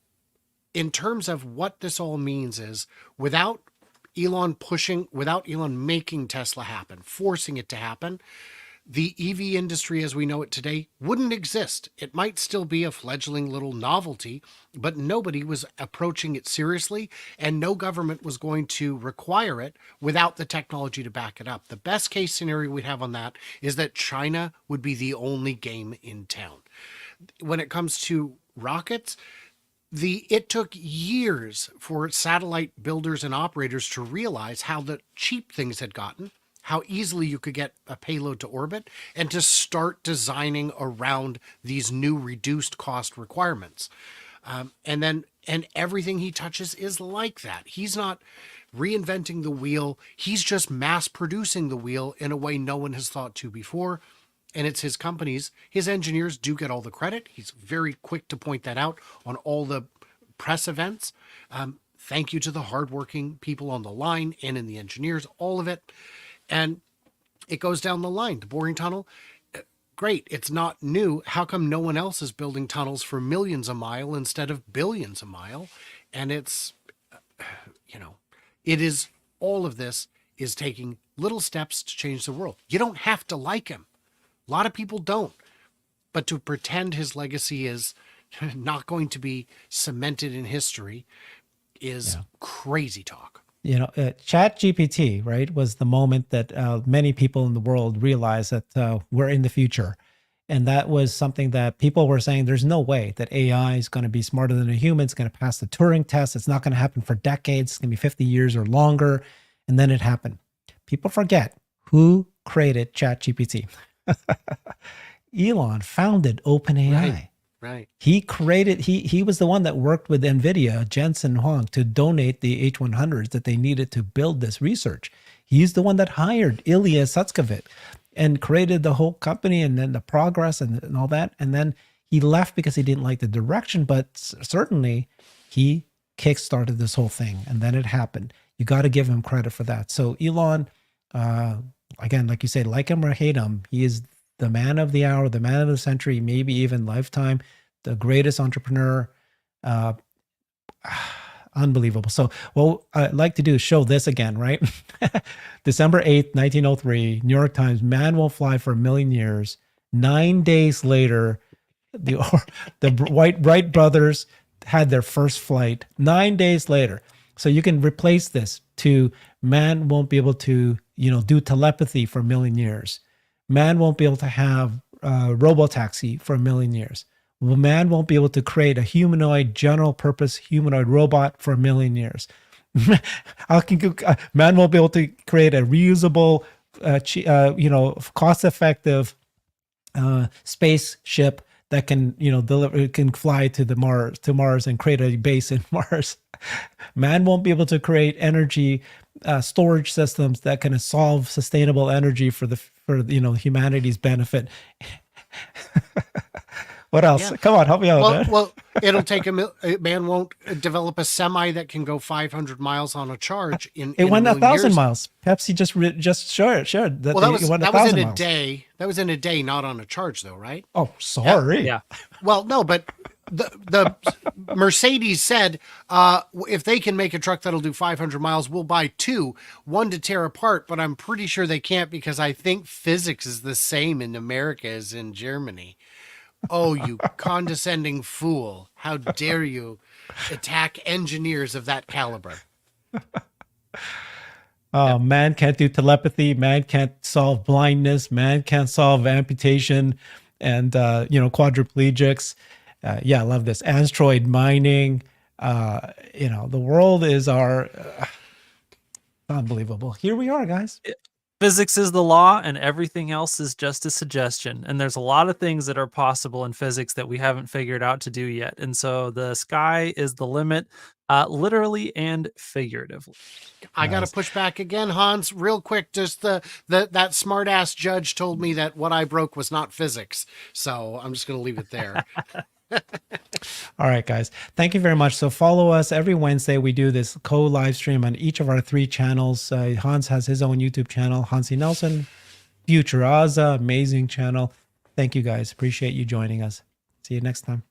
Speaker 2: in terms of what this all means is, without Elon making Tesla happen, forcing it to happen, the EV industry as we know it today wouldn't exist. It might still be a fledgling little novelty, but nobody was approaching it seriously, and no government was going to require it without the technology to back it up. The best case scenario we'd have on that is that China would be the only game in town. When it comes to rockets, it took years for satellite builders and operators to realize how the cheap things had gotten, how easily you could get a payload to orbit, and to start designing around these new reduced cost requirements. And everything he touches is like that. He's not reinventing the wheel. He's just mass producing the wheel in a way no one has thought to before. And it's his companies. His engineers do get all the credit. He's very quick to point that out on all the press events. Thank you to the hardworking people on the line and in the engineers, all of it. And it goes down the line. The boring tunnel, great. It's not new. How come no one else is building tunnels for millions a mile instead of billions a mile? And it's, it is, all of this is taking little steps to change the world. You don't have to like him. A lot of people don't. But to pretend his legacy is not going to be cemented in history is crazy talk.
Speaker 1: Chat GPT, right, was the moment that many people in the world realized that we're in the future. And that was something that people were saying, there's no way that AI is going to be smarter than a human. It's going to pass the Turing test. It's not going to happen for decades. It's going to be 50 years or longer. And then it happened. People forget who created Chat GPT. Elon founded OpenAI.
Speaker 2: Right.
Speaker 1: He created, he was the one that worked with NVIDIA, Jensen Huang, to donate the H100s that they needed to build this research. He's the one that hired Ilya Sutskever and created the whole company and then the progress and all that. And then he left because he didn't like the direction, but certainly he kickstarted this whole thing. And then it happened. You got to give him credit for that. So Elon, again, like you say, like him or hate him, he is the man of the hour, the man of the century, maybe even lifetime, the greatest entrepreneur. Unbelievable. So what I'd like to do is show this again, right? December 8th, 1903, New York Times, man won't fly for 1,000,000 years. 9 days later, the Wright brothers had their first flight 9 days later. So you can replace this to man won't be able to, do telepathy for 1,000,000 years. Man won't be able to have robotaxi for 1,000,000 years. Man won't be able to create a humanoid, general purpose humanoid robot for 1,000,000 years. Man won't be able to create a reusable, cost-effective spaceship that can, can fly to Mars and create a base in Mars. Man won't be able to create energy storage systems that can solve sustainable energy for humanity's benefit. What else? Yeah. Come on, help me out.
Speaker 2: Well, it'll take man won't develop a semi that can go 500 miles on a charge
Speaker 1: it went 1,000 miles. Pepsi just shared that.
Speaker 2: Well, that was in a day. That was in a day, not on a charge, though, right?
Speaker 1: Oh, sorry.
Speaker 3: Yeah.
Speaker 2: Well, no, but the Mercedes said if they can make a truck that'll do 500 miles, we'll buy two, one to tear apart. But I'm pretty sure they can't because I think physics is the same in America as in Germany. Oh, you condescending fool. How dare you attack engineers of that caliber?
Speaker 1: Oh, man can't do telepathy. Man can't solve blindness. Man can't solve amputation and, quadriplegics. I love this. Asteroid mining. The world is unbelievable. Here we are, guys.
Speaker 3: Physics is the law and everything else is just a suggestion. And there's a lot of things that are possible in physics that we haven't figured out to do yet. And so the sky is the limit, literally and figuratively.
Speaker 2: I got to push back again, Hans, real quick. Just that smart ass judge told me that what I broke was not physics. So I'm just going to leave it there.
Speaker 1: All right, guys. Thank you very much. So follow us every Wednesday. We do this co-live stream on each of our 3 channels. Hans has his own YouTube channel, Hansi Nelson, Futuraza, amazing channel. Thank you, guys. Appreciate you joining us. See you next time.